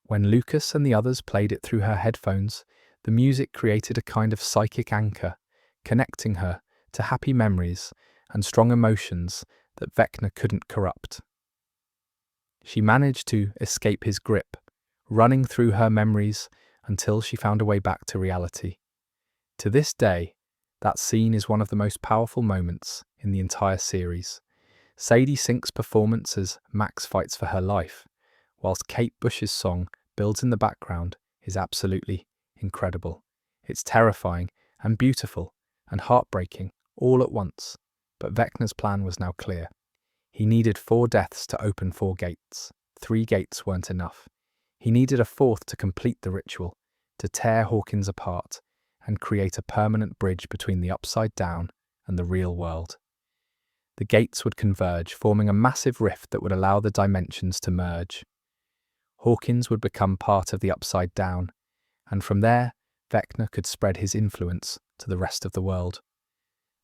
[SPEAKER 1] When Lucas and the others played it through her headphones, the music created a kind of psychic anchor, connecting her to happy memories and strong emotions that Vecna couldn't corrupt. She managed to escape his grip, running through her memories until she found a way back to reality. To this day, that scene is one of the most powerful moments in the entire series. Sadie Sink's performance as Max fights for her life, whilst Kate Bush's song builds in the background, is absolutely incredible. It's terrifying and beautiful and heartbreaking all at once, but Vecna's plan was now clear. He needed 4 deaths to open 4 gates. 3 gates weren't enough. He needed a 4th to complete the ritual, to tear Hawkins apart and create a permanent bridge between the Upside Down and the real world. The gates would converge, forming a massive rift that would allow the dimensions to merge. Hawkins would become part of the Upside Down, and from there, Vecna could spread his influence to the rest of the world.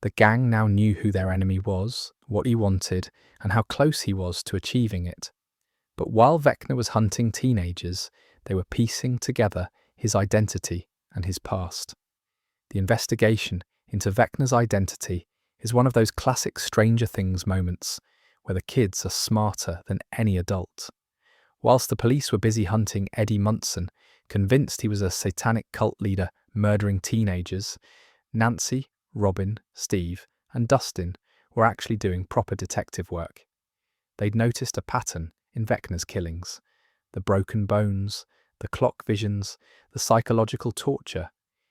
[SPEAKER 1] The gang now knew who their enemy was, what he wanted, and how close he was to achieving it. But while Vecna was hunting teenagers, they were piecing together his identity and his past. The investigation into Vecna's identity is one of those classic Stranger Things moments where the kids are smarter than any adult. Whilst the police were busy hunting Eddie Munson, convinced he was a satanic cult leader murdering teenagers, Nancy, Robin, Steve, and Dustin were actually doing proper detective work. They'd noticed a pattern in Vecna's killings. The broken bones, the clock visions, the psychological torture.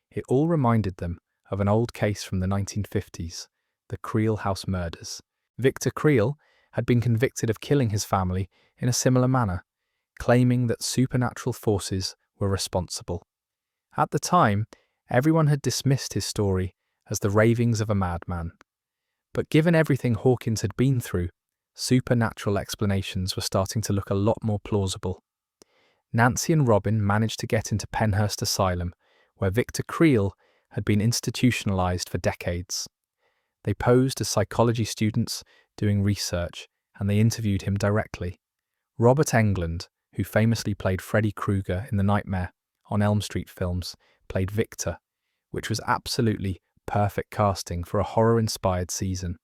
[SPEAKER 1] It all reminded them of an old case from the 1950s, the Creel House murders. Victor Creel had been convicted of killing his family in a similar manner, claiming that supernatural forces were responsible. At the time, everyone had dismissed his story as the ravings of a madman. But given everything Hawkins had been through, supernatural explanations were starting to look a lot more plausible. Nancy and Robin managed to get into Penhurst Asylum, where Victor Creel had been institutionalized for decades. They posed as psychology students doing research, and they interviewed him directly. Robert Englund, who famously played Freddy Krueger in the Nightmare on Elm Street films, played Victor, which was absolutely perfect casting for a horror-inspired season.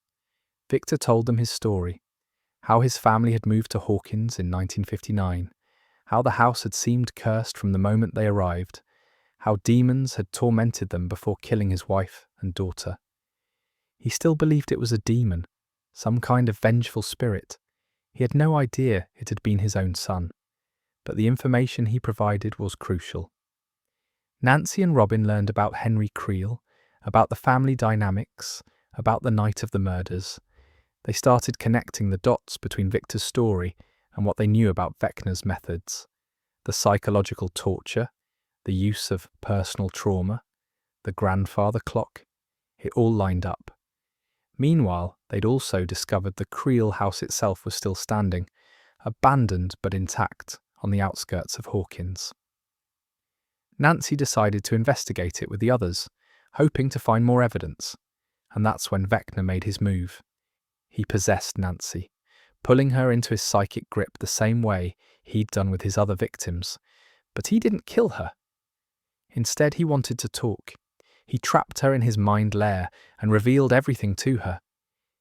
[SPEAKER 1] Victor told them his story, how his family had moved to Hawkins in 1959, how the house had seemed cursed from the moment they arrived, how demons had tormented them before killing his wife and daughter. He still believed it was a demon, some kind of vengeful spirit. He had no idea it had been his own son, but the information he provided was crucial. Nancy and Robin learned about Henry Creel, about the family dynamics, about the night of the murders. They started connecting the dots between Victor's story and what they knew about Vecna's methods. The psychological torture, the use of personal trauma, the grandfather clock, it all lined up. Meanwhile, they'd also discovered the Creel house itself was still standing, abandoned but intact, on the outskirts of Hawkins. Nancy decided to investigate it with the others, hoping to find more evidence, and that's when Vecna made his move. He possessed Nancy, pulling her into his psychic grip the same way he'd done with his other victims. But he didn't kill her. Instead, he wanted to talk. He trapped her in his mind lair and revealed everything to her.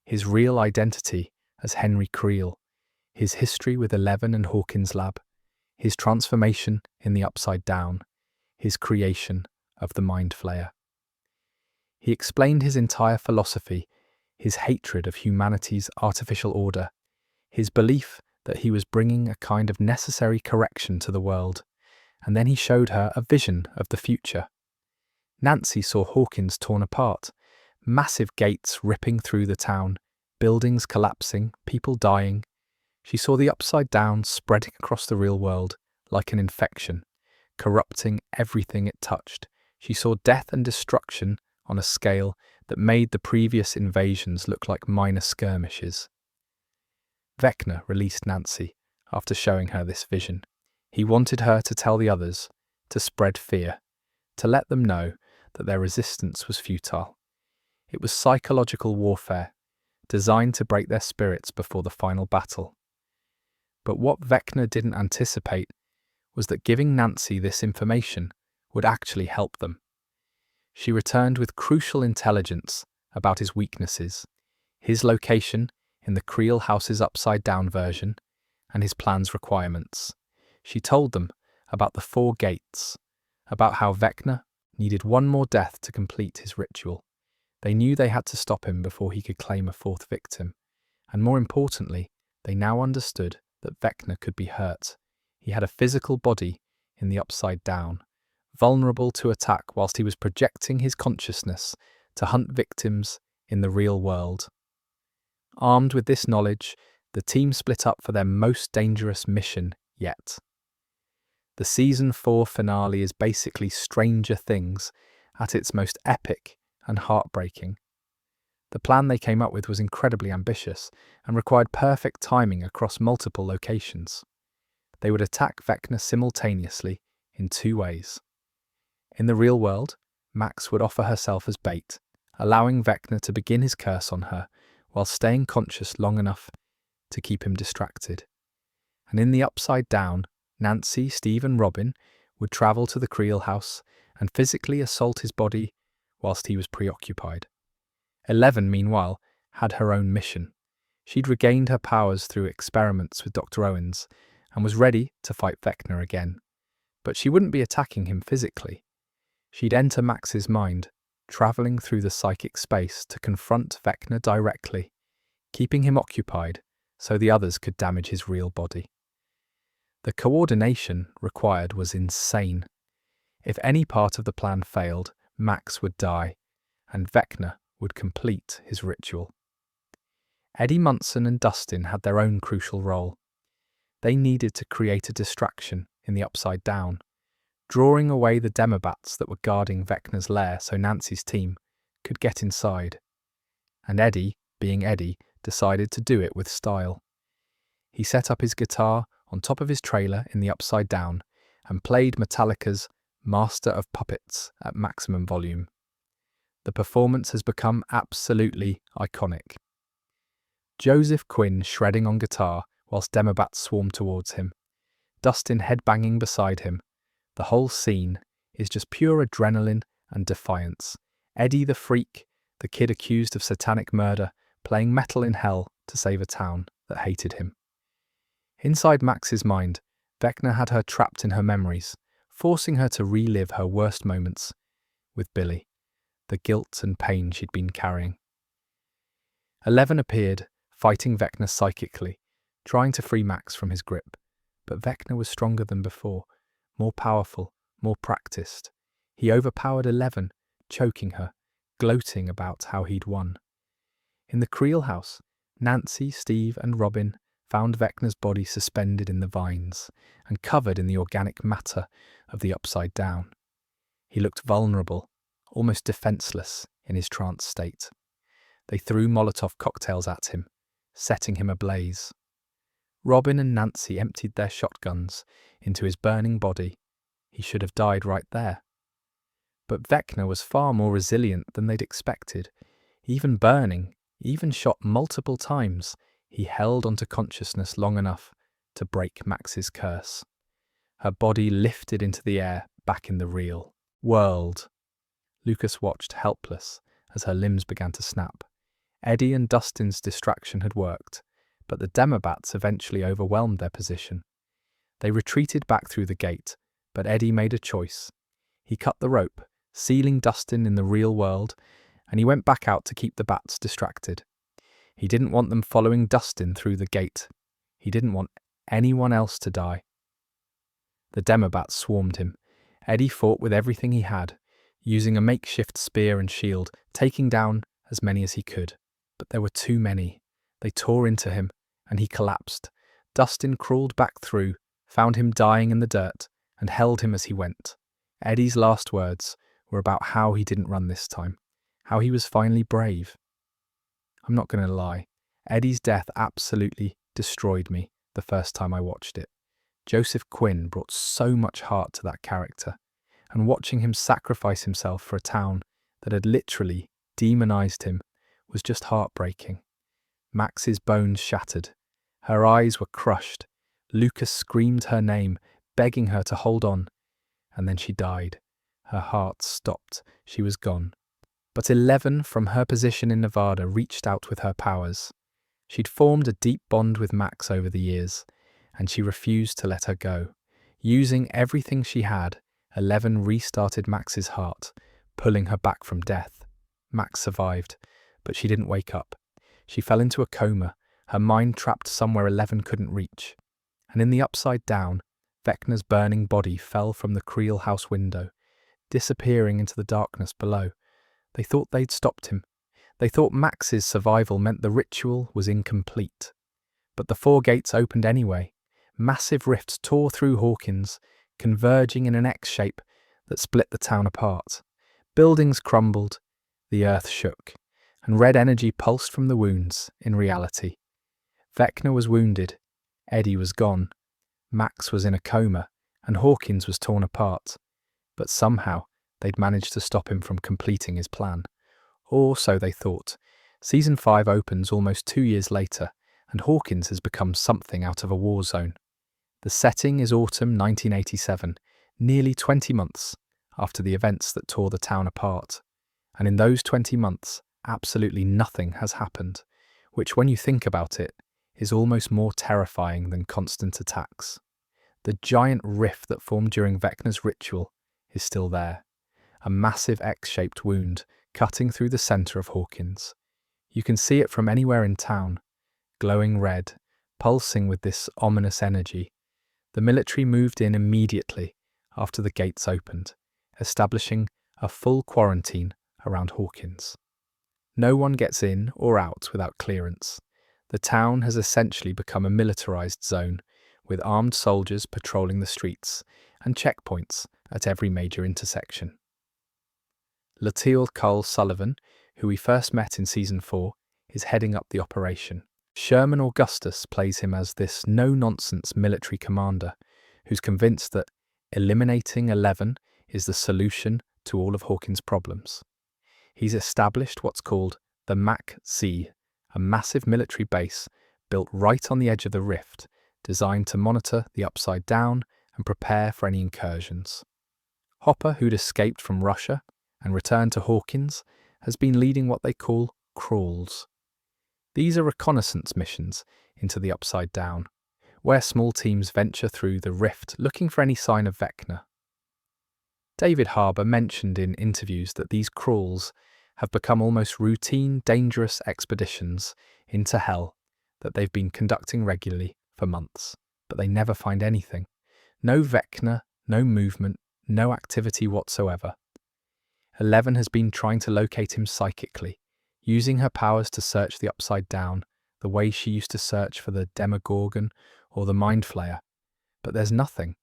[SPEAKER 1] His real identity as Henry Creel, his history with 11 and Hawkins Lab, his transformation in the Upside Down, his creation of the Mind Flayer. He explained his entire philosophy, his hatred of humanity's artificial order, his belief that he was bringing a kind of necessary correction to the world, and then he showed her a vision of the future. Nancy saw Hawkins torn apart, massive gates ripping through the town, buildings collapsing, people dying. She saw the Upside Down spreading across the real world like an infection, corrupting everything it touched. She saw death and destruction on a scale that made the previous invasions look like minor skirmishes. Vecna released Nancy after showing her this vision. He wanted her to tell the others, to spread fear, to let them know that their resistance was futile. It was psychological warfare, designed to break their spirits before the final battle. But what Vecna didn't anticipate was that giving Nancy this information would actually help them. She returned with crucial intelligence about his weaknesses, his location in the Creel House's upside-down version, and his plan's requirements. She told them about the 4 gates, about how Vecna needed one more death to complete his ritual. They knew they had to stop him before he could claim a 4th victim, and more importantly, they now understood that Vecna could be hurt. He had a physical body in the Upside Down, vulnerable to attack whilst he was projecting his consciousness to hunt victims in the real world. Armed with this knowledge, the team split up for their most dangerous mission yet. The Season 4 finale is basically Stranger Things at its most epic and heartbreaking. The plan they came up with was incredibly ambitious and required perfect timing across multiple locations. They would attack Vecna simultaneously in 2 ways. In the real world, Max would offer herself as bait, allowing Vecna to begin his curse on her while staying conscious long enough to keep him distracted. And in the Upside Down, Nancy, Steve and Robin would travel to the Creel house and physically assault his body whilst he was preoccupied. 11, meanwhile, had her own mission. She'd regained her powers through experiments with Dr. Owens and was ready to fight Vecna again. But she wouldn't be attacking him physically. She'd enter Max's mind, travelling through the psychic space to confront Vecna directly, keeping him occupied so the others could damage his real body. The coordination required was insane. If any part of the plan failed, Max would die, and Vecna would complete his ritual. Eddie Munson and Dustin had their own crucial role. They needed to create a distraction in the Upside Down, drawing away the demobats that were guarding Vecna's lair so Nancy's team could get inside. And Eddie, being Eddie, decided to do it with style. He set up his guitar on top of his trailer in the Upside Down and played Metallica's Master of Puppets at maximum volume. The performance has become absolutely iconic. Joseph Quinn shredding on guitar whilst demobats swarm towards him, Dustin headbanging beside him. The whole scene is just pure adrenaline and defiance. Eddie the freak, the kid accused of satanic murder, playing metal in hell to save a town that hated him. Inside Max's mind, Vecna had her trapped in her memories, forcing her to relive her worst moments with Billy, the guilt and pain she'd been carrying. 11 appeared, fighting Vecna psychically, trying to free Max from his grip. But Vecna was stronger than before, more powerful, more practiced. He overpowered 11, choking her, gloating about how he'd won. In the Creel house, Nancy, Steve and Robin found Vecna's body suspended in the vines and covered in the organic matter of the Upside Down. He looked vulnerable, almost defenseless in his trance state. They threw Molotov cocktails at him, setting him ablaze. Robin and Nancy emptied their shotguns into his burning body. He should have died right there. But Vecna was far more resilient than they'd expected. Even burning, even shot multiple times, he held onto consciousness long enough to break Max's curse. Her body lifted into the air back in the real world. Lucas watched helpless as her limbs began to snap. Eddie and Dustin's distraction had worked, but the demobats eventually overwhelmed their position. They retreated back through the gate, but Eddie made a choice. He cut the rope, sealing Dustin in the real world, and he went back out to keep the bats distracted. He didn't want them following Dustin through the gate. He didn't want anyone else to die. The demobats swarmed him. Eddie fought with everything he had, using a makeshift spear and shield, taking down as many as he could. But there were too many. They tore into him, and he collapsed. Dustin crawled back through, found him dying in the dirt, and held him as he went. Eddie's last words were about how he didn't run this time, how he was finally brave. I'm not going to lie, Eddie's death absolutely destroyed me the first time I watched it. Joseph Quinn brought so much heart to that character, and watching him sacrifice himself for a town that had literally demonized him was just heartbreaking. Max's bones shattered. Her eyes were crushed. Lucas screamed her name, begging her to hold on. And then she died. Her heart stopped. She was gone. But 11, from her position in Nevada, reached out with her powers. She'd formed a deep bond with Max over the years, and she refused to let her go. Using everything she had, 11 restarted Max's heart, pulling her back from death. Max survived, but she didn't wake up. She fell into a coma, her mind trapped somewhere 11 couldn't reach. And in the Upside Down, Vecna's burning body fell from the Creel house window, disappearing into the darkness below. They thought they'd stopped him. They thought Max's survival meant the ritual was incomplete. But the 4 gates opened anyway. Massive rifts tore through Hawkins, converging in an X shape that split the town apart. Buildings crumbled, the earth shook, and red energy pulsed from the wounds in reality. Vecna was wounded, Eddie was gone, Max was in a coma, and Hawkins was torn apart. But somehow they'd managed to stop him from completing his plan. Or so they thought. Season 5 opens almost 2 years later, and Hawkins has become something out of a war zone. The setting is autumn 1987, nearly 20 months after the events that tore the town apart. And in those 20 months, absolutely nothing has happened, which, when you think about it, is almost more terrifying than constant attacks. The giant rift that formed during Vecna's ritual is still there, a massive X-shaped wound cutting through the centre of Hawkins. You can see it from anywhere in town, glowing red, pulsing with this ominous energy. The military moved in immediately after the gates opened, establishing a full quarantine around Hawkins. No one gets in or out without clearance. The town has essentially become a militarized zone, with armed soldiers patrolling the streets and checkpoints at every major intersection. Lateal Cole Sullivan, who we first met in Season 4, is heading up the operation. Sherman Augustus plays him as this no-nonsense military commander who's convinced that eliminating 11 is the solution to all of Hawkins' problems. He's established what's called the MAC-Z, a massive military base built right on the edge of the rift, designed to monitor the Upside Down and prepare for any incursions. Hopper, who'd escaped from Russia and returned to Hawkins, has been leading what they call crawls. These are reconnaissance missions into the Upside Down, where small teams venture through the rift looking for any sign of Vecna. David Harbour mentioned in interviews that these crawls have become almost routine, dangerous expeditions into hell that they've been conducting regularly for months, but they never find anything. No Vecna, no movement, no activity whatsoever. 11 has been trying to locate him psychically, using her powers to search the Upside Down, the way she used to search for the Demogorgon or the Mind Flayer. But there's nothing.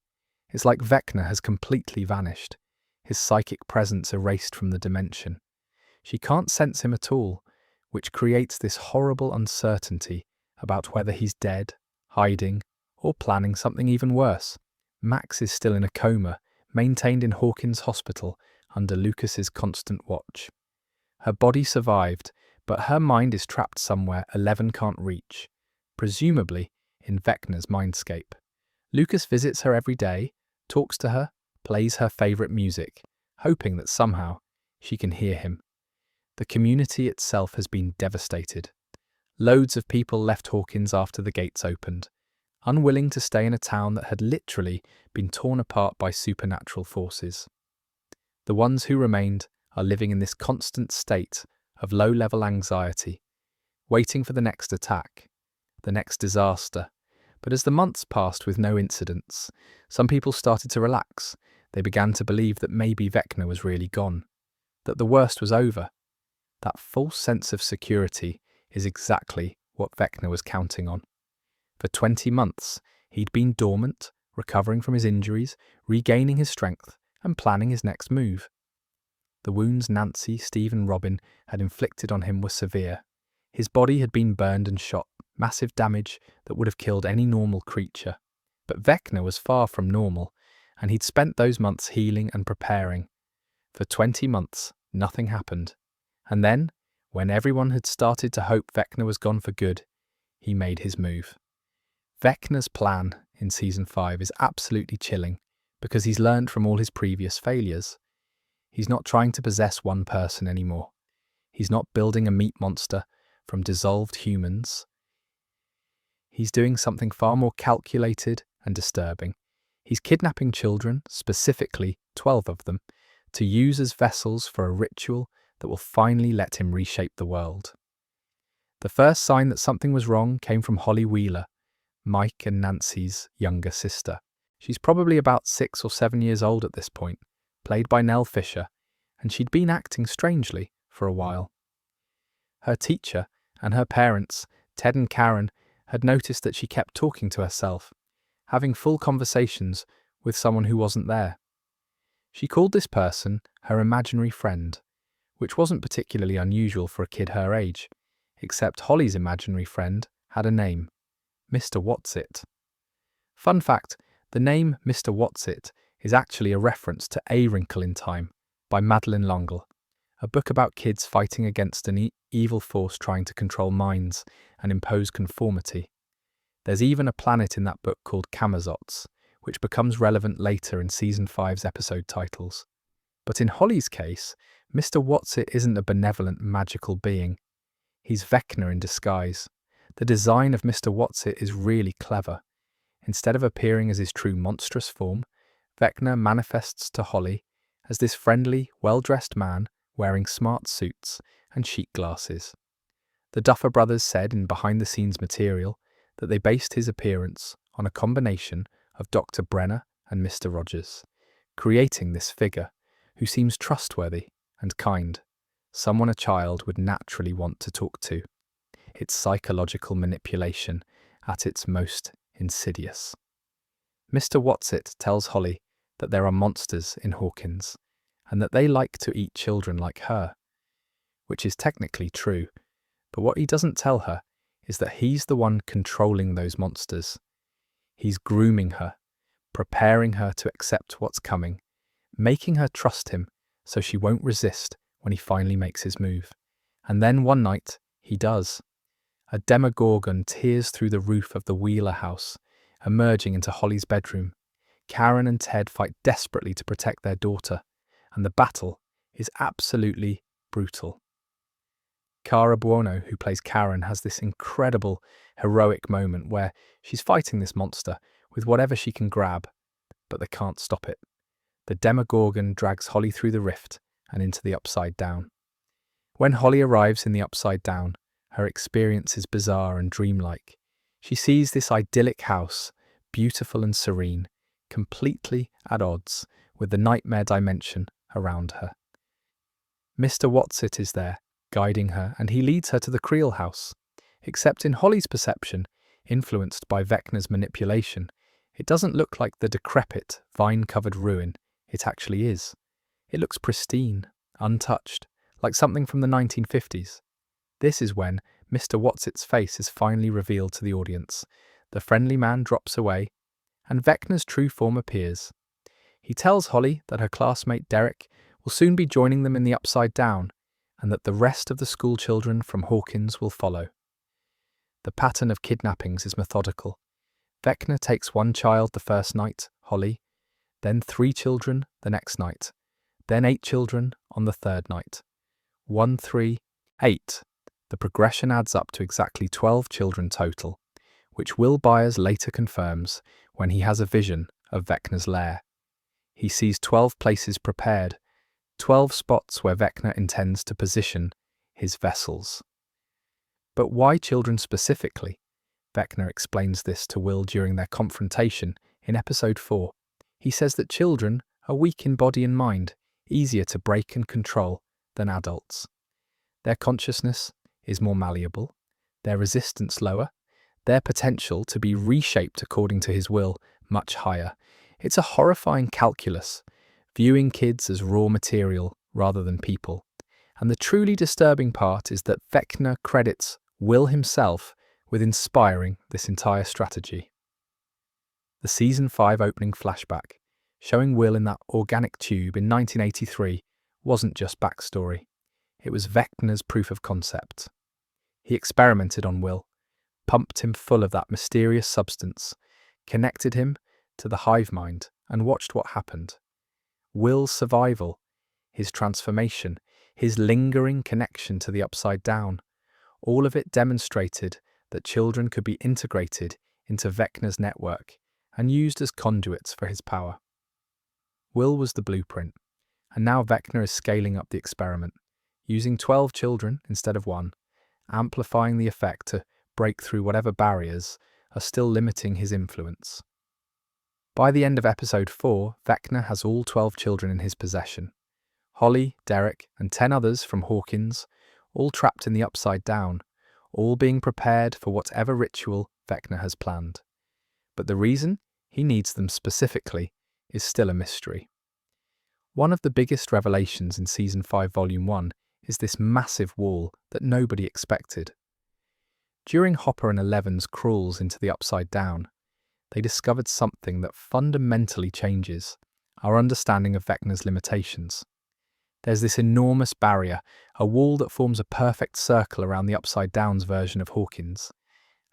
[SPEAKER 1] It's like Vecna has completely vanished, his psychic presence erased from the dimension. She can't sense him at all, which creates this horrible uncertainty about whether he's dead, hiding, or planning something even worse. Max is still in a coma, maintained in Hawkins Hospital under Lucas's constant watch. Her body survived, but her mind is trapped somewhere 11 can't reach, presumably in Vecna's mindscape. Lucas visits her every day, talks to her, plays her favourite music, hoping that somehow she can hear him. The community itself has been devastated. Loads of people left Hawkins after the gates opened, unwilling to stay in a town that had literally been torn apart by supernatural forces. The ones who remained are living in this constant state of low-level anxiety, waiting for the next attack, the next disaster. But as the months passed with no incidents, some people started to relax. They began to believe that maybe Vecna was really gone, that the worst was over. That false sense of security is exactly what Vecna was counting on. For 20 months, he'd been dormant, recovering from his injuries, regaining his strength, and planning his next move. The wounds Nancy, Steve, and Robin had inflicted on him were severe. His body had been burned and shot, massive damage that would have killed any normal creature. But Vecna was far from normal, and he'd spent those months healing and preparing. For 20 months, nothing happened. And then, when everyone had started to hope Vecna was gone for good, he made his move. Vecna's plan in Season 5 is absolutely chilling, because he's learned from all his previous failures. He's not trying to possess one person anymore. He's not building a meat monster from dissolved humans. He's doing something far more calculated and disturbing. He's kidnapping children, specifically 12 of them, to use as vessels for a ritual that will finally let him reshape the world. The first sign that something was wrong came from Holly Wheeler, Mike and Nancy's younger sister. She's probably about 6 or 7 years old at this point, played by Nell Fisher, and she'd been acting strangely for a while. Her teacher and her parents, Ted and Karen, had noticed that she kept talking to herself, having full conversations with someone who wasn't there. She called this person her imaginary friend, which wasn't particularly unusual for a kid her age, except Holly's imaginary friend had a name, Mr. Whatsit. Fun fact, the name Mr. Whatsit is actually a reference to A Wrinkle in Time by Madeline L'Engle, a book about kids fighting against an evil force trying to control minds and impose conformity. There's even a planet in that book called Camazotz, which becomes relevant later in Season 5's episode titles. But in Holly's case, Mr. Whatsit isn't a benevolent magical being. He's Vecna in disguise. The design of Mr. Whatsit is really clever. Instead of appearing as his true monstrous form, Vecna manifests to Holly as this friendly, well-dressed man wearing smart suits and chic glasses. The Duffer Brothers said in behind-the-scenes material that they based his appearance on a combination of Dr. Brenner and Mr. Rogers, creating this figure who seems trustworthy and kind, someone a child would naturally want to talk to. It's psychological manipulation at its most insidious. Mr. Whatsit tells Holly that there are monsters in Hawkins and that they like to eat children like her, which is technically true, but what he doesn't tell her is that he's the one controlling those monsters. He's grooming her, preparing her to accept what's coming, making her trust him so she won't resist when he finally makes his move. And then one night, he does. A Demogorgon tears through the roof of the Wheeler house, emerging into Holly's bedroom. Karen and Ted fight desperately to protect their daughter, and the battle is absolutely brutal. Cara Buono, who plays Karen, has this incredible, heroic moment where she's fighting this monster with whatever she can grab, but they can't stop it. The Demogorgon drags Holly through the rift and into the Upside Down. When Holly arrives in the Upside Down, her experience is bizarre and dreamlike. She sees this idyllic house, beautiful and serene, completely at odds with the nightmare dimension around her. Mr. Whatsit is there, guiding her, and he leads her to the Creel house. Except in Holly's perception, influenced by Vecna's manipulation, it doesn't look like the decrepit, vine-covered ruin it actually is. It looks pristine, untouched, like something from the 1950s. This is when Mr. Whatsit's face is finally revealed to the audience. The friendly man drops away, and Vecna's true form appears. He tells Holly that her classmate Derek will soon be joining them in the Upside Down, and that the rest of the school children from Hawkins will follow. The pattern of kidnappings is methodical. Vecna takes one child the first night, Holly, then 3 children the next night, then 8 children on the third night. 1, 3, 8. The progression adds up to exactly 12 children total, which Will Byers later confirms when he has a vision of Vecna's lair. He sees 12 places prepared, 12 spots where Vecna intends to position his vessels. But why children specifically? Vecna explains this to Will during their confrontation in episode 4. He says that children are weak in body and mind, easier to break and control than adults. Their consciousness is more malleable, their resistance lower, their potential to be reshaped according to his will much higher. It's a horrifying calculus, viewing kids as raw material rather than people. And the truly disturbing part is that Vecna credits Will himself with inspiring this entire strategy. The Season 5 opening flashback, showing Will in that organic tube in 1983, wasn't just backstory. It was Vecna's proof of concept. He experimented on Will, pumped him full of that mysterious substance, connected him to the hive mind, and watched what happened. Will's survival, his transformation, his lingering connection to the Upside Down, all of it demonstrated that children could be integrated into Vecna's network and used as conduits for his power. Will was the blueprint, and now Vecna is scaling up the experiment, using 12 children instead of 1, amplifying the effect to break through whatever barriers are still limiting his influence. By the end of episode 4, Vecna has all 12 children in his possession. Holly, Derek, and 10 others from Hawkins, all trapped in the Upside Down, all being prepared for whatever ritual Vecna has planned. But the reason he needs them specifically is still a mystery. One of the biggest revelations in Season 5 Volume 1 is this massive wall that nobody expected. During Hopper and Eleven's crawls into the Upside Down, they discovered something that fundamentally changes our understanding of Vecna's limitations. There's this enormous barrier, a wall that forms a perfect circle around the upside downs version of Hawkins,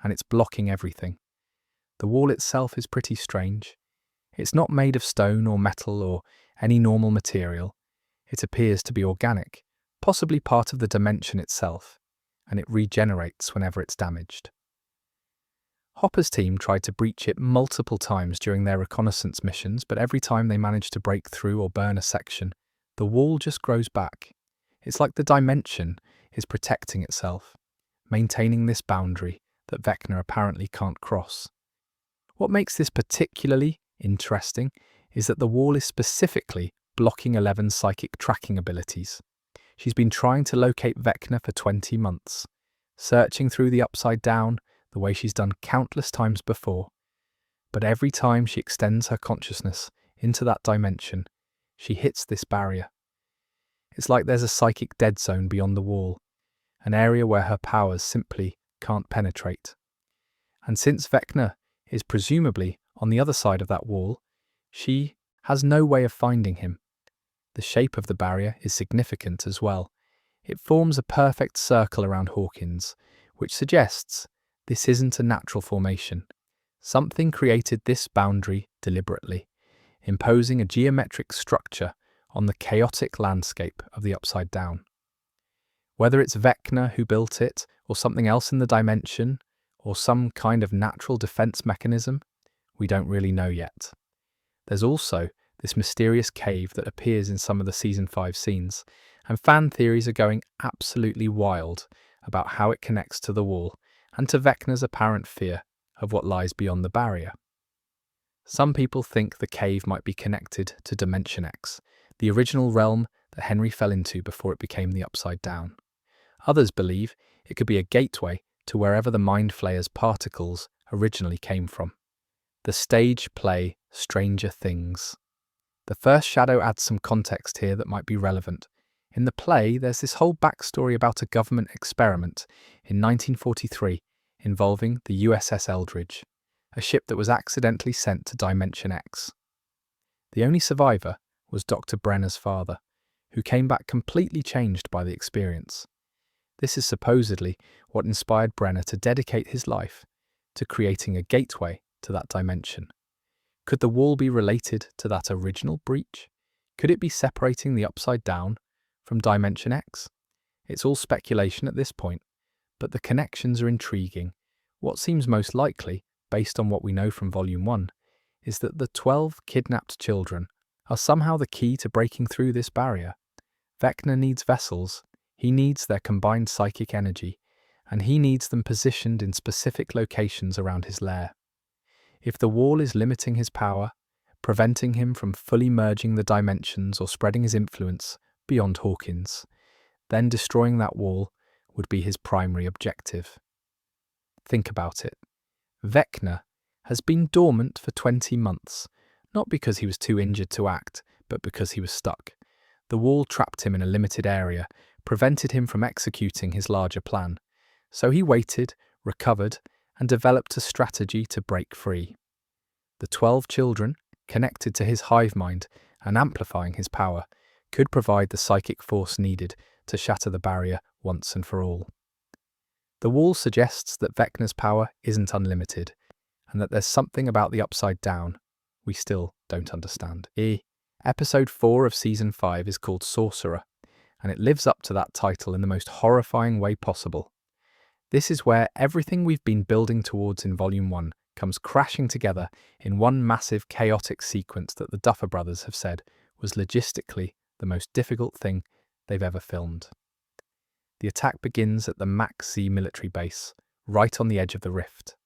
[SPEAKER 1] and it's blocking everything. The wall itself is pretty strange. It's not made of stone or metal or any normal material. It appears to be organic, possibly part of the dimension itself, and it regenerates whenever it's damaged. Hopper's team tried to breach it multiple times during their reconnaissance missions, but every time they managed to break through or burn a section, the wall just grows back. It's like the dimension is protecting itself, maintaining this boundary that Vecna apparently can't cross. What makes this particularly interesting is that the wall is specifically blocking Eleven's psychic tracking abilities. She's been trying to locate Vecna for 20 months, searching through the upside down the way she's done countless times before. But every time she extends her consciousness into that dimension, she hits this barrier. It's like there's a psychic dead zone beyond the wall, an area where her powers simply can't penetrate. And since Vecna is presumably on the other side of that wall, she has no way of finding him. The shape of the barrier is significant as well. It forms a perfect circle around Hawkins, which suggests this isn't a natural formation. Something created this boundary deliberately, imposing a geometric structure on the chaotic landscape of the Upside Down. Whether it's Vecna who built it, or something else in the dimension, or some kind of natural defense mechanism, we don't really know yet. There's also this mysterious cave that appears in some of the Season 5 scenes, and fan theories are going absolutely wild about how it connects to the wall and to Vecna's apparent fear of what lies beyond the barrier. Some people think the cave might be connected to Dimension X, the original realm that Henry fell into before it became the Upside Down. Others believe it could be a gateway to wherever the Mind Flayer's particles originally came from. The stage play Stranger Things. The first shadow adds some context here that might be relevant. In the play, there's this whole backstory about a government experiment in 1943 involving the USS Eldridge, a ship that was accidentally sent to Dimension X. The only survivor was Dr. Brenner's father, who came back completely changed by the experience. This is supposedly what inspired Brenner to dedicate his life to creating a gateway to that dimension. Could the wall be related to that original breach? Could it be separating the Upside Down from Dimension X? It's all speculation at this point, but the connections are intriguing. What seems most likely, based on what we know from Volume 1, is that the 12 kidnapped children are somehow the key to breaking through this barrier. Vecna needs vessels, he needs their combined psychic energy, and he needs them positioned in specific locations around his lair. If the wall is limiting his power, preventing him from fully merging the dimensions or spreading his influence beyond Hawkins, then destroying that wall would be his primary objective. Think about it. Vecna has been dormant for 20 months, not because he was too injured to act, but because he was stuck. The wall trapped him in a limited area, prevented him from executing his larger plan. So he waited, recovered, and developed a strategy to break free. The 12 children, connected to his hive mind and amplifying his power, could provide the psychic force needed to shatter the barrier once and for all. The wall suggests that Vecna's power isn't unlimited, and that there's something about the Upside Down we still don't understand. Episode 4 of Season 5 is called Sorcerer, and it lives up to that title in the most horrifying way possible. This is where everything we've been building towards in Volume 1 comes crashing together in one massive chaotic sequence that the Duffer Brothers have said was logistically the most difficult thing they've ever filmed. The attack begins at the Max Z military base, right on the edge of the rift.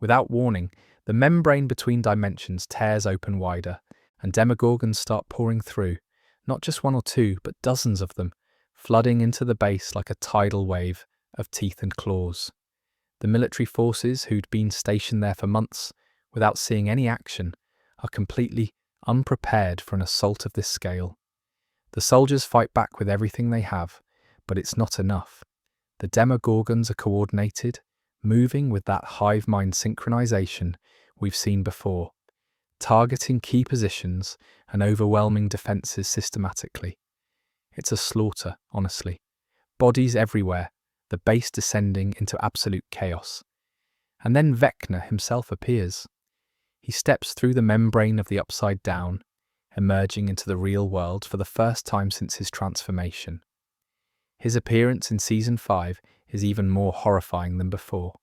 [SPEAKER 1] Without warning, the membrane between dimensions tears open wider, and Demogorgons start pouring through, not just one or two, but dozens of them, flooding into the base like a tidal wave of teeth and claws. The military forces who'd been stationed there for months, without seeing any action, are completely unprepared for an assault of this scale. The soldiers fight back with everything they have, but it's not enough. The Demogorgons are coordinated, moving with that hive mind synchronization we've seen before, targeting key positions and overwhelming defenses systematically. It's a slaughter, honestly. Bodies everywhere, the base descending into absolute chaos. And then Vecna himself appears. He steps through the membrane of the Upside Down, emerging into the real world for the first time since his transformation. His appearance in Season 5 is even more horrifying than before.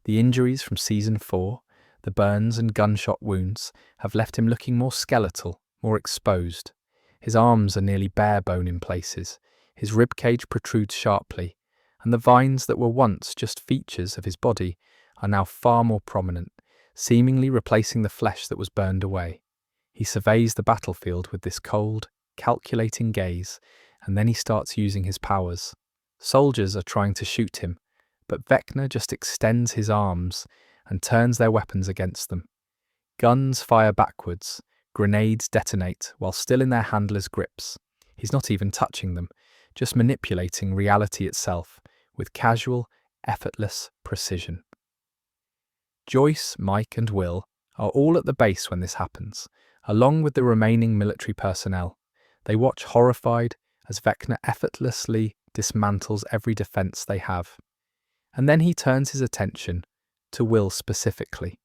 [SPEAKER 1] The injuries from Season 4, the burns and gunshot wounds, have left him looking more skeletal, more exposed. His arms are nearly bare bone in places, his ribcage protrudes sharply, and the vines that were once just features of his body are now far more prominent, seemingly replacing the flesh that was burned away. He surveys the battlefield with this cold, calculating gaze, and then he starts using his powers. Soldiers are trying to shoot him, but Vecna just extends his arms and turns their weapons against them. Guns fire backwards, grenades detonate while still in their handlers' grips. He's not even touching them, just manipulating reality itself with casual, effortless precision. Joyce, Mike, and Will are all at the base when this happens, along with the remaining military personnel. They watch horrified as Vecna effortlessly dismantles every defense they have. And then he turns his attention to Will specifically.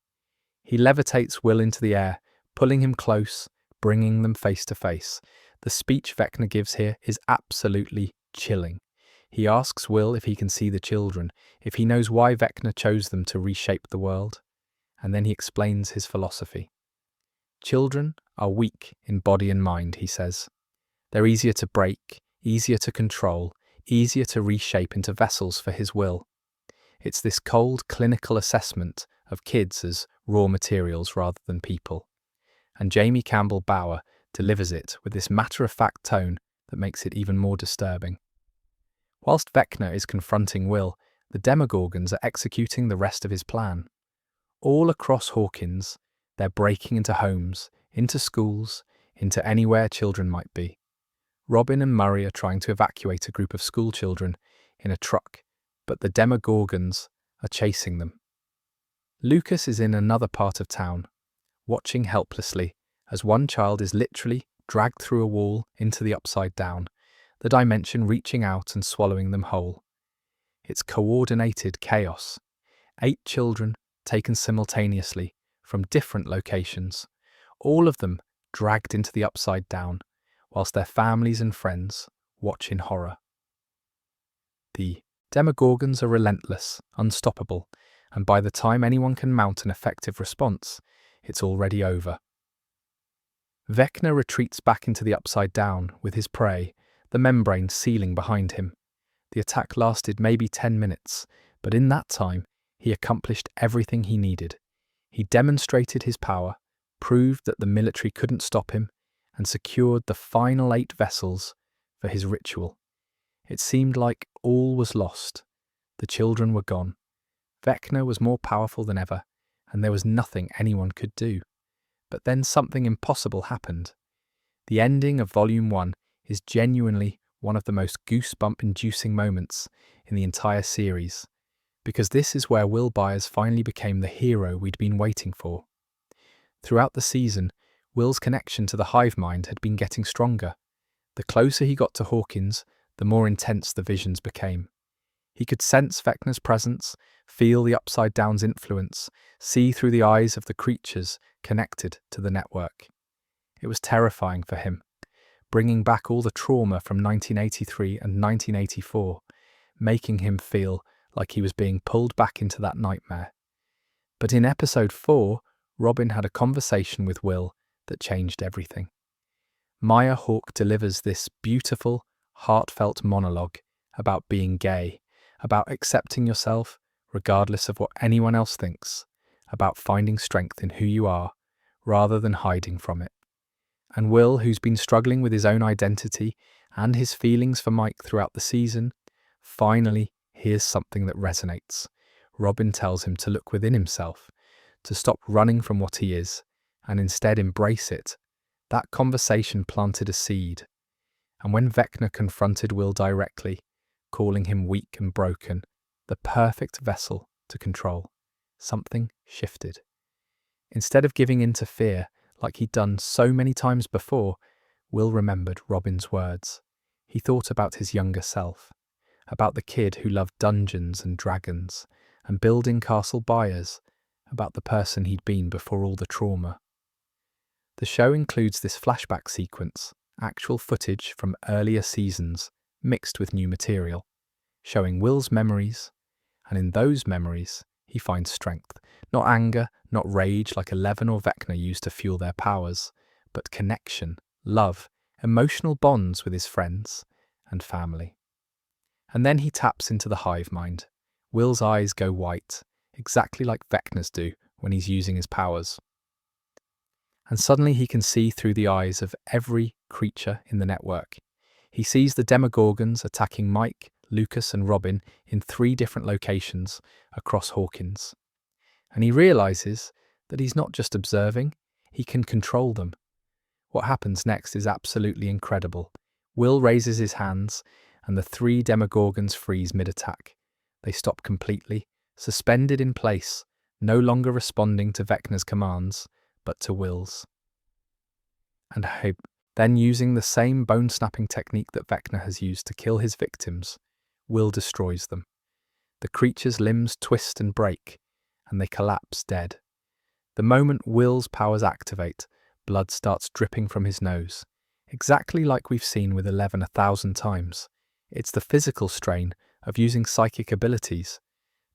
[SPEAKER 1] He levitates Will into the air, pulling him close, bringing them face to face. The speech Vecna gives here is absolutely chilling. He asks Will if he can see the children, if he knows why Vecna chose them to reshape the world, and then he explains his philosophy. Children are weak in body and mind, he says. They're easier to break, easier to control, easier to reshape into vessels for his will. It's this cold, clinical assessment of kids as raw materials rather than people. And Jamie Campbell Bower delivers it with this matter-of-fact tone that makes it even more disturbing. Whilst Vecna is confronting Will, the Demogorgons are executing the rest of his plan. All across Hawkins, they're breaking into homes, into schools, into anywhere children might be. Robin and Murray are trying to evacuate a group of school children in a truck, but the Demogorgons are chasing them. Lucas is in another part of town, watching helplessly as one child is literally dragged through a wall into the Upside Down, the dimension reaching out and swallowing them whole. It's coordinated chaos. 8 children taken simultaneously from different locations, all of them dragged into the Upside Down, whilst their families and friends watch in horror. The Demogorgons are relentless, unstoppable, and by the time anyone can mount an effective response, it's already over. Vecna retreats back into the Upside Down with his prey, the membrane sealing behind him. The attack lasted maybe 10 minutes, but in that time, he accomplished everything he needed. He demonstrated his power, proved that the military couldn't stop him, and secured the final 8 vessels for his ritual. It seemed like all was lost. The children were gone. Vecna was more powerful than ever, and there was nothing anyone could do. But then something impossible happened. The ending of Volume 1 is genuinely one of the most goosebump-inducing moments in the entire series, because this is where Will Byers finally became the hero we'd been waiting for. Throughout the season, Will's connection to the hive mind had been getting stronger. The closer he got to Hawkins, the more intense the visions became. He could sense Vecna's presence, feel the Upside Down's influence, see through the eyes of the creatures connected to the network. It was terrifying for him, bringing back all the trauma from 1983 and 1984, making him feel like he was being pulled back into that nightmare. But in episode 4, Robin had a conversation with Will that changed everything. Maya Hawke delivers this beautiful, heartfelt monologue about being gay, about accepting yourself regardless of what anyone else thinks, about finding strength in who you are rather than hiding from it. And Will, who's been struggling with his own identity and his feelings for Mike throughout the season, finally hears something that resonates. Robin tells him to look within himself, to stop running from what he is, and instead embrace it. That conversation planted a seed. And when Vecna confronted Will directly, calling him weak and broken, the perfect vessel to control, something shifted. Instead of giving in to fear, like he'd done so many times before, Will remembered Robin's words. He thought about his younger self, about the kid who loved Dungeons and Dragons and building castle buyers, about the person he'd been before all the trauma. The show includes this flashback sequence, actual footage from earlier seasons mixed with new material, showing Will's memories, and in those memories, he finds strength. Not anger, not rage like Eleven or Vecna used to fuel their powers, but connection, love, emotional bonds with his friends and family. And then he taps into the hive mind. Will's eyes go white, exactly like Vecna's do when he's using his powers. And suddenly he can see through the eyes of every creature in the network. He sees the Demogorgons attacking Mike, Lucas and Robin in 3 different locations across Hawkins. And he realizes that he's not just observing, he can control them. What happens next is absolutely incredible. Will raises his hands, and the 3 Demogorgons freeze mid-attack. They stop completely, suspended in place, no longer responding to Vecna's commands, but to Will's. And then, using the same bone-snapping technique that Vecna has used to kill his victims, Will destroys them. The creature's limbs twist and break, and they collapse dead. The moment Will's powers activate, blood starts dripping from his nose, exactly like we've seen with 11 1,000 times. It's the physical strain of using psychic abilities,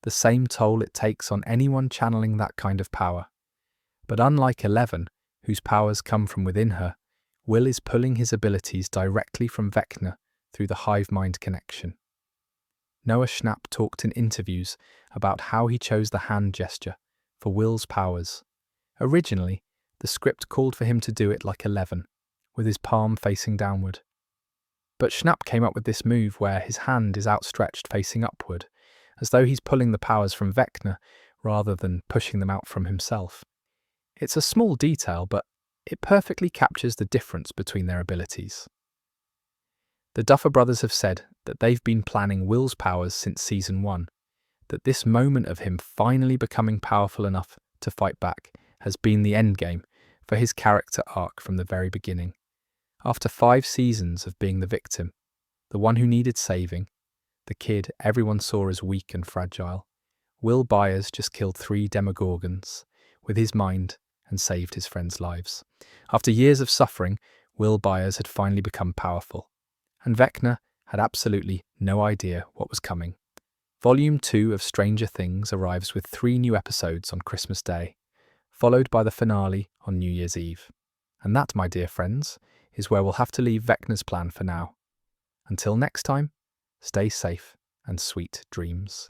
[SPEAKER 1] the same toll it takes on anyone channeling that kind of power. But unlike 11, whose powers come from within her, Will is pulling his abilities directly from Vecna through the hive-mind connection. Noah Schnapp talked in interviews about how he chose the hand gesture for Will's powers. Originally, the script called for him to do it like 11, with his palm facing downward. But Schnapp came up with this move where his hand is outstretched facing upward, as though he's pulling the powers from Vecna rather than pushing them out from himself. It's a small detail, but it perfectly captures the difference between their abilities. The Duffer Brothers have said that they've been planning Will's powers since Season 1, that this moment of him finally becoming powerful enough to fight back has been the endgame for his character arc from the very beginning. After 5 seasons of being the victim, the one who needed saving, the kid everyone saw as weak and fragile, Will Byers just killed 3 Demogorgons with his mind and saved his friends' lives. After years of suffering, Will Byers had finally become powerful, and Vecna had absolutely no idea what was coming. Volume 2 of Stranger Things arrives with 3 new episodes on Christmas Day, followed by the finale on New Year's Eve. And that, my dear friends, is where we'll have to leave Vecna's plan for now. Until next time, stay safe and sweet dreams.